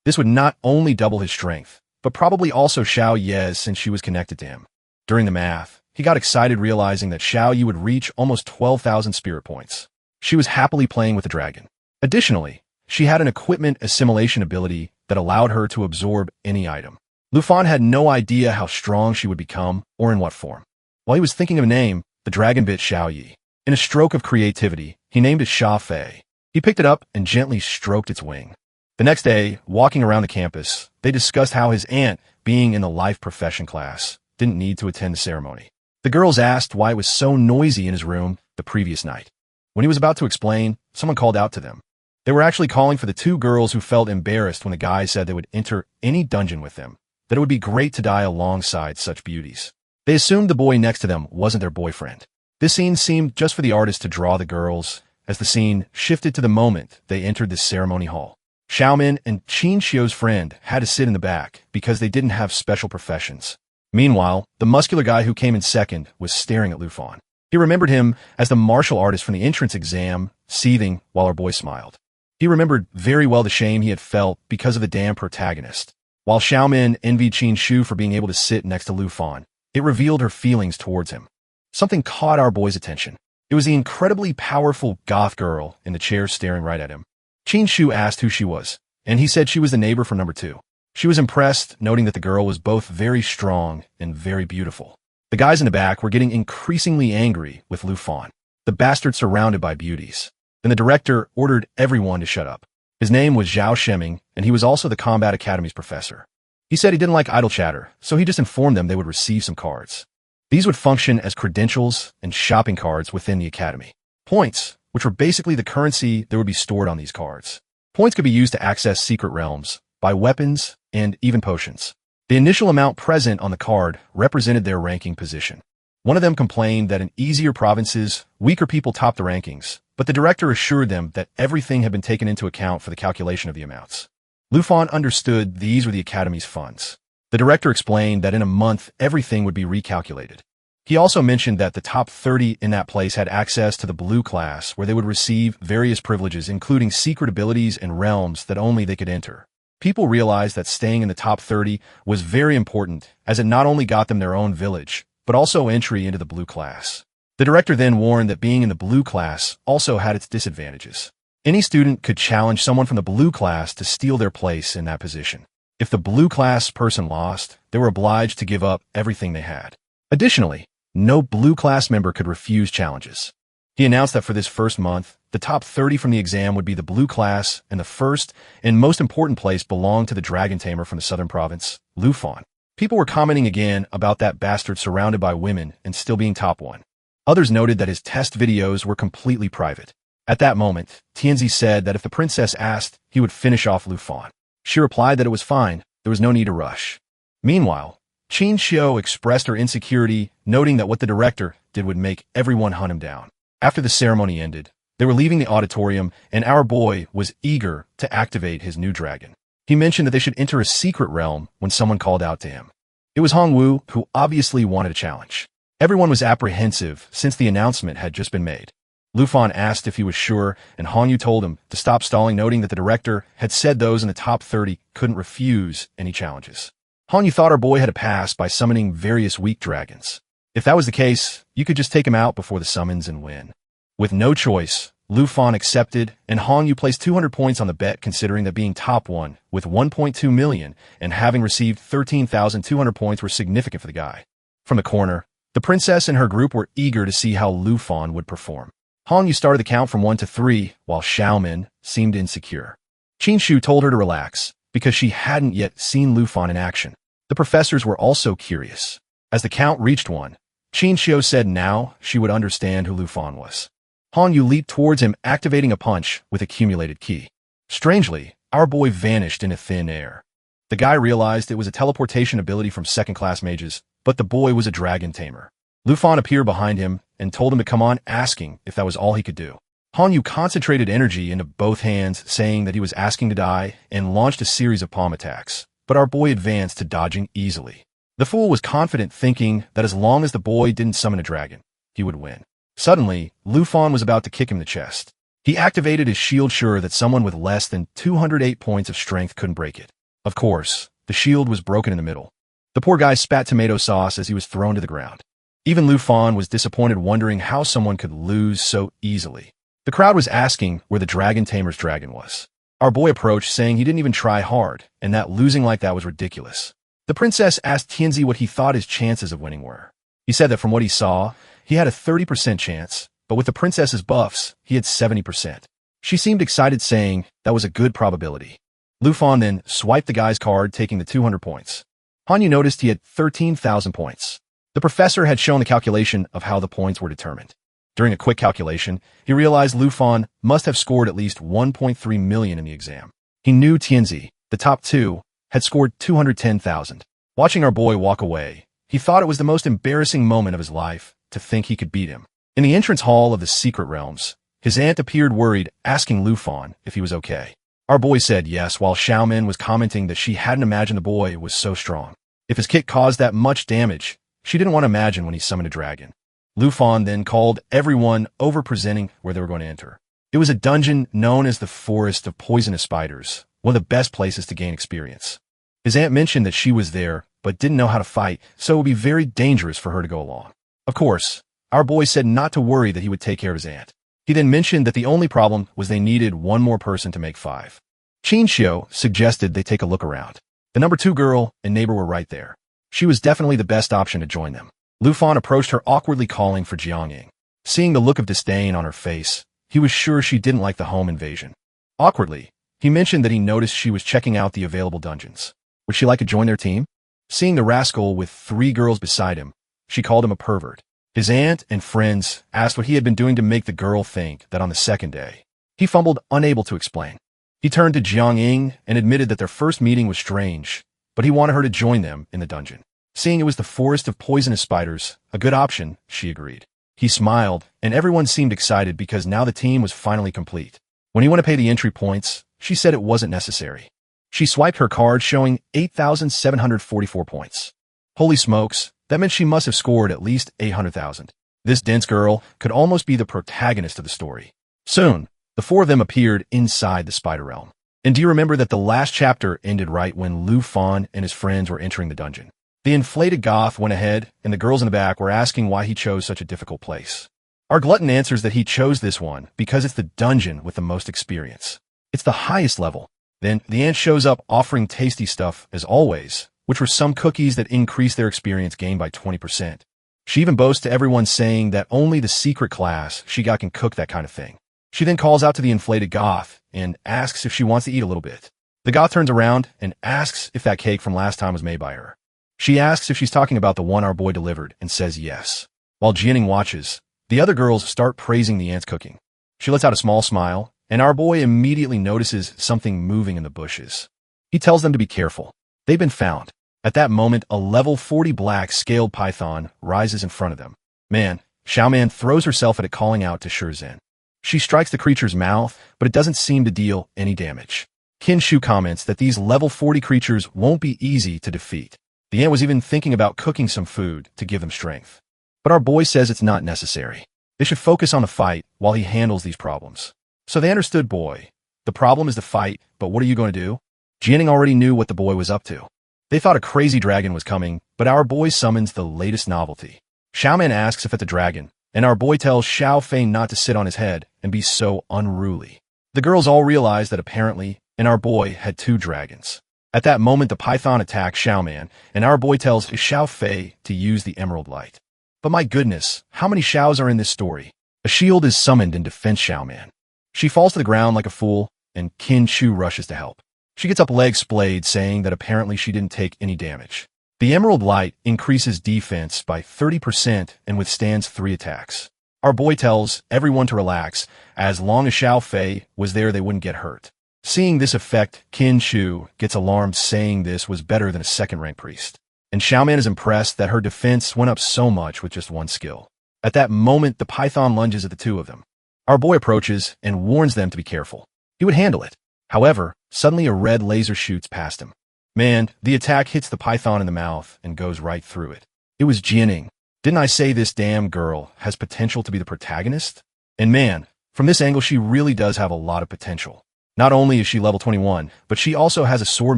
This would not only double his strength, but probably also Xiao Ye's since she was connected to him. During the math, he got excited realizing that Xiao Yi would reach almost 12,000 spirit points. She was happily playing with the dragon. Additionally, she had an equipment assimilation ability that allowed her to absorb any item. Lufon had no idea how strong she would become or in what form. While he was thinking of a name, the dragon bit Xiao Yi. In a stroke of creativity, he named it Sha Fei. He picked it up and gently stroked its wing. The next day, walking around the campus, they discussed how his aunt, being in the life profession class, didn't need to attend the ceremony. The girls asked why it was so noisy in his room the previous night. When he was about to explain, someone called out to them. They were actually calling for the 2 girls who felt embarrassed when the guy said they would enter any dungeon with them, that it would be great to die alongside such beauties. They assumed the boy next to them wasn't their boyfriend. This scene seemed just for the artist to draw the girls, as the scene shifted to the moment they entered the ceremony hall. Xiaomin and Qin Shio's friend had to sit in the back because they didn't have special professions. Meanwhile, the muscular guy who came in second was staring at Lufon. He remembered him as the martial artist from the entrance exam, seething while our boy smiled. He remembered very well the shame he had felt because of the damn protagonist. While Xiaomin envied Qin Shu for being able to sit next to Lufon, it revealed her feelings towards him. Something caught our boy's attention. It was the incredibly powerful goth girl in the chair staring right at him. Qin Shu asked who she was, and he said she was the neighbor from number 2. She was impressed, noting that the girl was both very strong and very beautiful. The guys in the back were getting increasingly angry with Lufon, the bastard surrounded by beauties. Then the director ordered everyone to shut up. His name was Zhao Shemming, and he was also the Combat Academy's professor. He said he didn't like idle chatter, so he just informed them they would receive some cards. These would function as credentials and shopping cards within the academy. Points, which were basically the currency that would be stored on these cards. Points could be used to access secret realms, buy weapons, and even potions. The initial amount present on the card represented their ranking position. One of them complained that in easier provinces, weaker people topped the rankings, but the director assured them that everything had been taken into account for the calculation of the amounts. Lufon understood these were the Academy's funds. The director explained that in a month, everything would be recalculated. He also mentioned that the top 30 in that place had access to the blue class, where they would receive various privileges, including secret abilities and realms that only they could enter. People realized that staying in the top 30 was very important, as it not only got them their own village, but also entry into the blue class. The director then warned that being in the blue class also had its disadvantages. Any student could challenge someone from the blue class to steal their place in that position. If the blue class person lost, they were obliged to give up everything they had. Additionally, no blue class member could refuse challenges. He announced that for this first month, the top 30 from the exam would be the blue class, and the first and most important place belonged to the dragon tamer from the southern province, Lufon. People were commenting again about that bastard surrounded by women and still being top one. Others noted that his test videos were completely private. At that moment, Tianzi said that if the princess asked, he would finish off Lufon. She replied that it was fine, there was no need to rush. Meanwhile, Qin Xiu expressed her insecurity, noting that what the director did would make everyone hunt him down. After the ceremony ended, they were leaving the auditorium, and our boy was eager to activate his new dragon. He mentioned that they should enter a secret realm when someone called out to him. It was Hongwu, who obviously wanted a challenge. Everyone was apprehensive since the announcement had just been made. Lufon asked if he was sure, and Hongwu told him to stop stalling, noting that the director had said those in the top 30 couldn't refuse any challenges. Hongwu thought our boy had a pass by summoning various weak dragons. If that was the case, you could just take him out before the summons and win. With no choice, Lufon accepted, and Hongwu placed 200 points on the bet, considering that being top one with 1.2 million and having received 13,200 points were significant for the guy. From the corner, the princess and her group were eager to see how Lufon would perform. Hongwu started the count from 1 to 3, while Xiaomin seemed insecure. Qin Xiu told her to relax, because she hadn't yet seen Lufon in action. The professors were also curious. As the count reached 1, Qin Xiu said now she would understand who Lufon was. Hongwu leaped towards him, activating a punch with accumulated ki. Strangely, our boy vanished into thin air. The guy realized it was a teleportation ability from second-class mages, but the boy was a dragon tamer. Lufon appeared behind him and told him to come on, asking if that was all he could do. Hongwu concentrated energy into both hands, saying that he was asking to die, and launched a series of palm attacks, but our boy advanced to dodging easily. The fool was confident, thinking that as long as the boy didn't summon a dragon, he would win. Suddenly, Lufon was about to kick him in the chest. He activated his shield, sure that someone with less than 208 points of strength couldn't break it. Of course, the shield was broken in the middle. The poor guy spat tomato sauce as he was thrown to the ground. Even Lufon was disappointed, wondering how someone could lose so easily. The crowd was asking where the dragon tamer's dragon was. Our boy approached, saying he didn't even try hard, and that losing like that was ridiculous. The princess asked Tianzi what he thought his chances of winning were. He said that from what he saw, he had a 30% chance, but with the princess's buffs, he had 70%. She seemed excited, saying that was a good probability. Lufon then swiped the guy's card, taking the 200 points. Hongwu noticed he had 13,000 points. The professor had shown the calculation of how the points were determined. During a quick calculation, he realized Lufon must have scored at least 1.3 million in the exam. He knew Tianzi, the top two, had scored 210,000. Watching our boy walk away, he thought it was the most embarrassing moment of his life to think he could beat him. In the entrance hall of the secret realms, his aunt appeared worried, asking Lufon if he was okay. Our boy said yes, while Xiaomin was commenting that she hadn't imagined the boy was so strong. If his kick caused that much damage, she didn't want to imagine when he summoned a dragon. Lufon then called everyone over, presenting where they were going to enter. It was a dungeon known as the Forest of Poisonous Spiders, one of the best places to gain experience. His aunt mentioned that she was there, but didn't know how to fight, so it would be very dangerous for her to go along. Of course, our boy said not to worry, that he would take care of his aunt. He then mentioned that the only problem was they needed one more person to make 5. Qin Xiu suggested they take a look around. The number 2 girl and neighbor were right there. She was definitely the best option to join them. Lufon approached her, awkwardly calling for Jiangying. Seeing the look of disdain on her face, he was sure she didn't like the home invasion. Awkwardly, he mentioned that he noticed she was checking out the available dungeons. Would she like to join their team? Seeing the rascal with 3 girls beside him, she called him a pervert. His aunt and friends asked what he had been doing to make the girl think that on the second day. He fumbled, unable to explain. He turned to Jiangying and admitted that their first meeting was strange, but he wanted her to join them in the dungeon. Seeing it was the Forest of Poisonous Spiders, a good option, she agreed. He smiled, and everyone seemed excited because now the team was finally complete. When he went to pay the entry points, she said it wasn't necessary. She swiped her card showing 8,744 points. Holy smokes, that meant she must have scored at least 800,000. This dense girl could almost be the protagonist of the story. Soon, the four of them appeared inside the spider realm. And do you remember that the last chapter ended right when Lu Fan and his friends were entering the dungeon? The inflated goth went ahead, and the girls in the back were asking why he chose such a difficult place. Our glutton answers that he chose this one because it's the dungeon with the most experience. It's the highest level. Then the ant shows up offering tasty stuff as always, which were some cookies that increased their experience gain by 20%. She even boasts to everyone saying that only the secret class she got can cook that kind of thing. She then calls out to the inflated goth and asks if she wants to eat a little bit. The goth turns around and asks if that cake from last time was made by her. She asks if she's talking about the one our boy delivered and says yes. While Jianing watches, the other girls start praising the ant's cooking. She lets out a small smile, and our boy immediately notices something moving in the bushes. He tells them to be careful. They've been found. At that moment, a level 40 black scaled python rises in front of them. Man, Xiaoman throws herself at it, calling out to Shizhen. She strikes the creature's mouth, but it doesn't seem to deal any damage. Qin Shu comments that these level 40 creatures won't be easy to defeat. The ant was even thinking about cooking some food to give them strength. But our boy says it's not necessary. They should focus on the fight while he handles these problems. So they understood boy. The problem is the fight, but what are you going to do? Jianing already knew what the boy was up to. They thought a crazy dragon was coming, but our boy summons the latest novelty. Xiaoman asks if it's a dragon, and our boy tells Xiao Fei not to sit on his head and be so unruly. The girls all realize that apparently, and our boy had two dragons. At that moment, the python attacks Xiaoman, and our boy tells Xiao Fei to use the emerald light. But my goodness, how many Xiaos are in this story? A shield is summoned in defense Xiaoman. She falls to the ground like a fool, and Qin Shu rushes to help. She gets up leg splayed, saying that apparently she didn't take any damage. The emerald light increases defense by 30% and withstands 3 attacks. Our boy tells everyone to relax. As long as Xiao Fei was there, they wouldn't get hurt. Seeing this effect, Qin Shu gets alarmed, saying this was better than a second-rank priest. And Xiaoman is impressed that her defense went up so much with just one skill. At that moment, the python lunges at the two of them. Our boy approaches and warns them to be careful. He would handle it. However, suddenly a red laser shoots past him. Man, the attack hits the python in the mouth and goes right through it. It was Jianing. Didn't I say this damn girl has potential to be the protagonist? And man, from this angle, she really does have a lot of potential. Not only is she level 21, but she also has a sword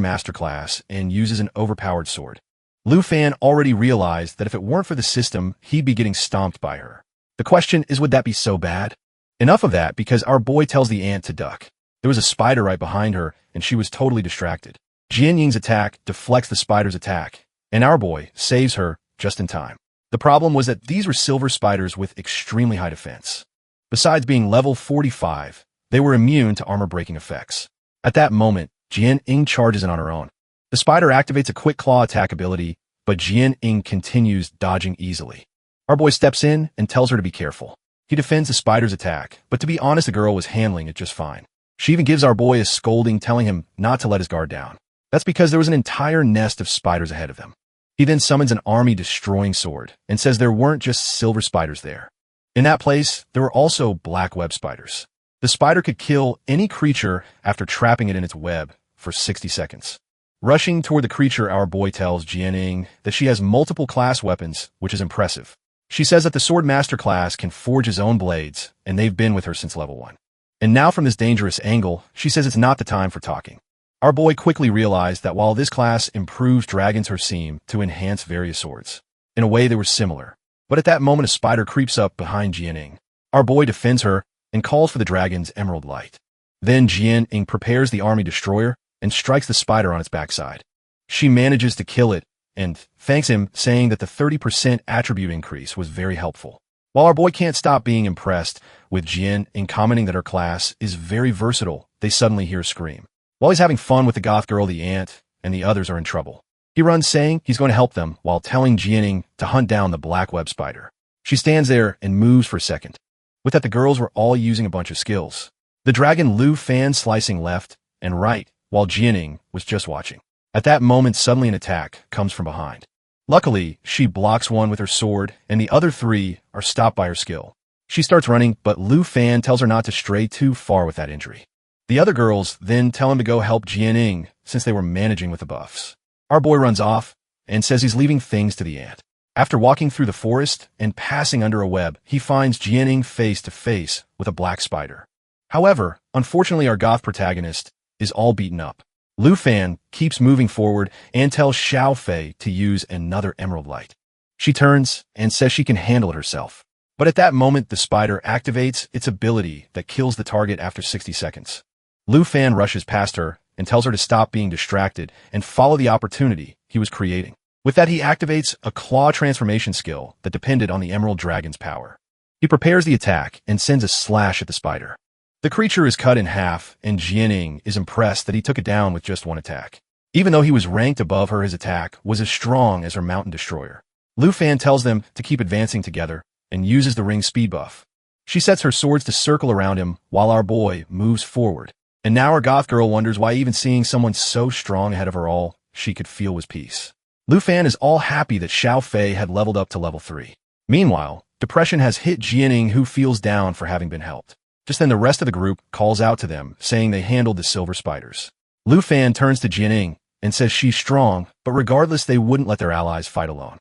masterclass and uses an overpowered sword. Lu Fan already realized that if it weren't for the system, he'd be getting stomped by her. The question is, would that be so bad? Enough of that, because our boy tells the ant to duck. There was a spider right behind her, and she was totally distracted. Jian Ying's attack deflects the spider's attack, and our boy saves her just in time. The problem was that these were silver spiders with extremely high defense. Besides being level 45, they were immune to armor-breaking effects. At that moment, Jian Ying charges in on her own. The spider activates a quick claw attack ability, but Jian Ying continues dodging easily. Our boy steps in and tells her to be careful. He defends the spider's attack, but to be honest, the girl was handling it just fine. She even gives our boy a scolding, telling him not to let his guard down. That's because there was an entire nest of spiders ahead of them. He then summons an army-destroying sword and says there weren't just silver spiders there. In that place, there were also black web spiders. The spider could kill any creature after trapping it in its web for 60 seconds. Rushing toward the creature, our boy tells Jianing that she has multiple class weapons, which is impressive. She says that the sword master class can forge his own blades, and they've been with her since level 1. And now from this dangerous angle, she says it's not the time for talking. Our boy quickly realized that while this class improves dragons, her seem to enhance various swords. In a way, they were similar. But at that moment, a spider creeps up behind Jianing. Our boy defends her and calls for the dragon's emerald light. Then Jianing prepares the army destroyer and strikes the spider on its backside. She manages to kill it and thanks him, saying that the 30% attribute increase was very helpful. While our boy can't stop being impressed with Jianing commenting that her class is very versatile, they suddenly hear a scream. While he's having fun with the goth girl, the ant and the others are in trouble. He runs, saying he's going to help them while telling Jianing to hunt down the black web spider. She stands there and moves for a second. With that, the girls were all using a bunch of skills. The dragon Lu Fan slicing left and right, while Jianing was just watching. At that moment, suddenly an attack comes from behind. Luckily, she blocks one with her sword, and the other 3 are stopped by her skill. She starts running, but Lu Fan tells her not to stray too far with that injury. The other girls then tell him to go help Jianing, since they were managing with the buffs. Our boy runs off and says he's leaving things to the ant. After walking through the forest and passing under a web, he finds Jianing face to face with a black spider. However, unfortunately our goth protagonist is all beaten up. Lu Fan keeps moving forward and tells Xiao Fei to use another emerald light. She turns and says she can handle it herself. But at that moment, the spider activates its ability that kills the target after 60 seconds. Lu Fan rushes past her and tells her to stop being distracted and follow the opportunity he was creating. With that, he activates a claw transformation skill that depended on the Emerald Dragon's power. He prepares the attack and sends a slash at the spider. The creature is cut in half, and Jianing is impressed that he took it down with just one attack. Even though he was ranked above her, his attack was as strong as her mountain destroyer. Lu Fan tells them to keep advancing together and uses the ring speed buff. She sets her swords to circle around him while our boy moves forward. And now our goth girl wonders why even seeing someone so strong ahead of her all she could feel was peace. Lu Fan is all happy that Xiao Fei had leveled up to level 3. Meanwhile, depression has hit Jianing, who feels down for having been helped. Just then the rest of the group calls out to them, saying they handled the silver spiders. Lu Fan turns to Jianing and says she's strong, but regardless they wouldn't let their allies fight alone.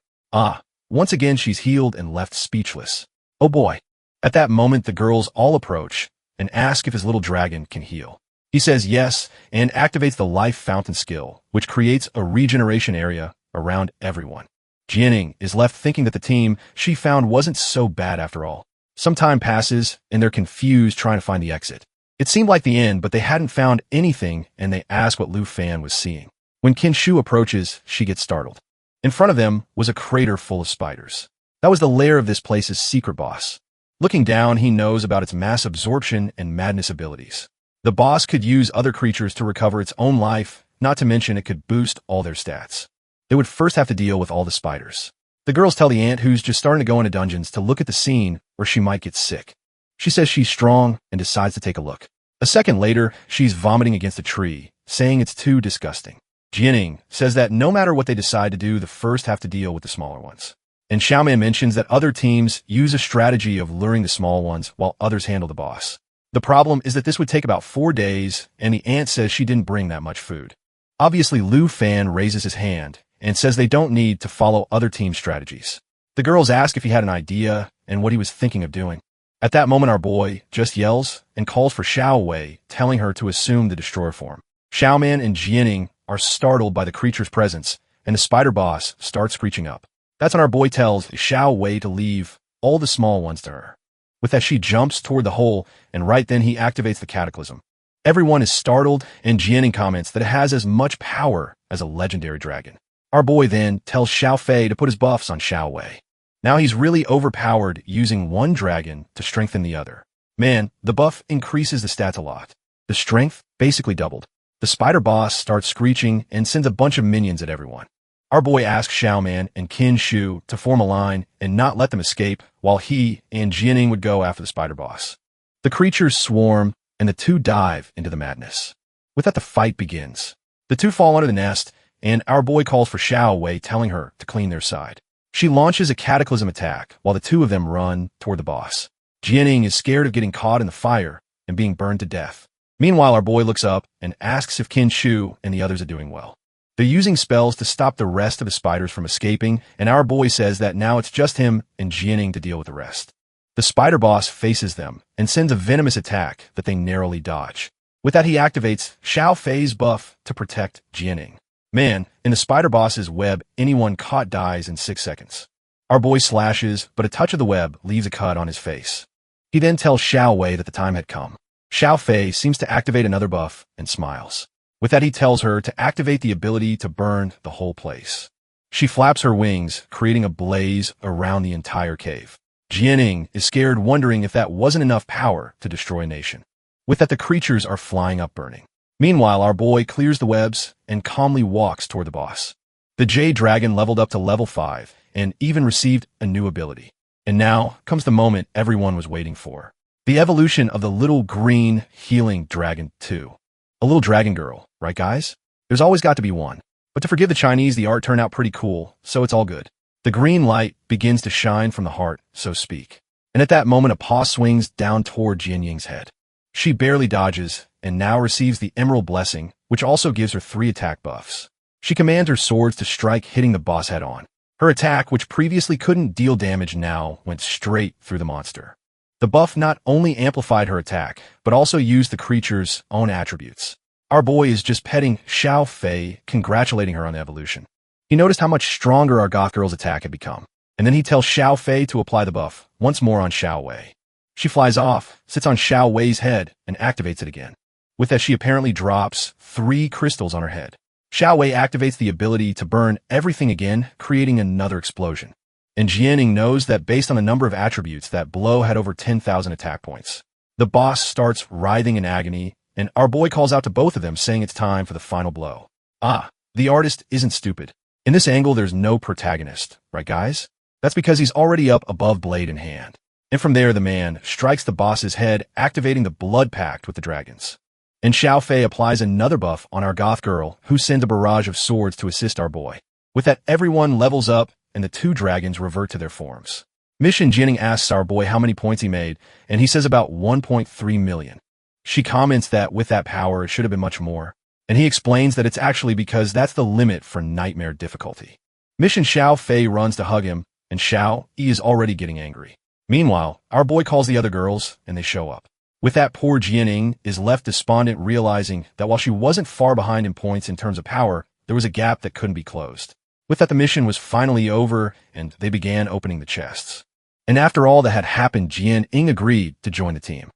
Once again she's healed and left speechless. Oh boy. At that moment the girls all approach and ask if his little dragon can heal. He says yes and activates the life fountain skill, which creates a regeneration area around everyone. Jianing is left thinking that the team she found wasn't so bad after all. Some time passes, and they're confused trying to find the exit. It seemed like the end, but they hadn't found anything, and they ask what Lu Fan was seeing. When Qin Shu approaches, she gets startled. In front of them was a crater full of spiders. That was the lair of this place's secret boss. Looking down, he knows about its mass absorption and madness abilities. The boss could use other creatures to recover its own life, not to mention it could boost all their stats. They would first have to deal with all the spiders. The girls tell the ant, who's just starting to go into dungeons, to look at the scene or she might get sick. She says she's strong and decides to take a look. A second later, she's vomiting against a tree, saying it's too disgusting. Jianing says that no matter what they decide to do, the first have to deal with the smaller ones. And Xiaoman mentions that other teams use a strategy of luring the small ones while others handle the boss. The problem is that this would take about 4 days, and the ant says she didn't bring that much food. Obviously, Lu Fan raises his hand and says they don't need to follow other team strategies. The girls ask if he had an idea and what he was thinking of doing. At that moment, our boy just yells and calls for Xiao Wei, telling her to assume the destroyer form. Xiaoman and Jianing are startled by the creature's presence, and the spider boss starts screeching up. That's when our boy tells Xiao Wei to leave all the small ones to her. With that, she jumps toward the hole, and right then he activates the cataclysm. Everyone is startled, and Jianing comments that it has as much power as a legendary dragon. Our boy then tells Xiao Fei to put his buffs on Xiao Wei. Now he's really overpowered, using one dragon to strengthen the other. Man, the buff increases the stats a lot. The strength basically doubled. The spider boss starts screeching and sends a bunch of minions at everyone. Our boy asks Xiaoman and Qin Shu to form a line and not let them escape, while he and Jianing would go after the spider boss. The creatures swarm, and the two dive into the madness. With that, the fight begins. The two fall under the nest, and our boy calls for Xiao Wei, telling her to clean their side. She launches a cataclysm attack while the two of them run toward the boss. Jianing is scared of getting caught in the fire and being burned to death. Meanwhile, our boy looks up and asks if Qin Shu and the others are doing well. They're using spells to stop the rest of the spiders from escaping, and our boy says that now it's just him and Jianing to deal with the rest. The spider boss faces them and sends a venomous attack that they narrowly dodge. With that, he activates Xiao Fei's buff to protect Jianing. Man, in the spider boss's web, anyone caught dies in 6 seconds. Our boy slashes, but a touch of the web leaves a cut on his face. He then tells Xiao Wei that the time had come. Xiao Fei seems to activate another buff and smiles. With that, he tells her to activate the ability to burn the whole place. She flaps her wings, creating a blaze around the entire cave. Jianing is scared, wondering if that wasn't enough power to destroy a nation. With that, the creatures are flying up, burning. Meanwhile, our boy clears the webs and calmly walks toward the boss. The Jade Dragon leveled up to level 5 and even received a new ability. And now comes the moment everyone was waiting for. The evolution of the little green healing dragon 2. A little dragon girl, right guys? There's always got to be one. But to forgive the Chinese, the art turned out pretty cool, so it's all good. The green light begins to shine from the heart, so speak. And at that moment, a paw swings down toward Jianying's head. She barely dodges, and now receives the Emerald Blessing, which also gives her 3 attack buffs. She commands her swords to strike, hitting the boss head on. Her attack, which previously couldn't deal damage, now went straight through the monster. The buff not only amplified her attack, but also used the creature's own attributes. Our boy is just petting Xiao Fei, congratulating her on the evolution. He noticed how much stronger our goth girl's attack had become, and then he tells Xiao Fei to apply the buff once more on Xiao Wei. She flies off, sits on Xiao Wei's head, and activates it again. With that, she apparently drops 3 crystals on her head. Xiao Wei activates the ability to burn everything again, creating another explosion. And Jianing knows that based on the number of attributes, that blow had over 10,000 attack points. The boss starts writhing in agony, and our boy calls out to both of them, saying it's time for the final blow. The artist isn't stupid. In this angle, there's no protagonist, right guys? That's because he's already up above blade in hand. And from there, the man strikes the boss's head, activating the blood pact with the dragons. And Xiao Fei applies another buff on our goth girl, who sends a barrage of swords to assist our boy. With that, everyone levels up, and the 2 dragons revert to their forms. Mission Jianing asks our boy how many points he made, and he says about 1.3 million. She comments that with that power, it should have been much more. And he explains that it's actually because that's the limit for nightmare difficulty. Mission Xiao Fei runs to hug him, and Xiao Yi is already getting angry. Meanwhile, our boy calls the other girls, and they show up. With that, poor Jianing is left despondent, realizing that while she wasn't far behind in points in terms of power, there was a gap that couldn't be closed. With that, the mission was finally over, and they began opening the chests. And after all that had happened, Jianing agreed to join the team.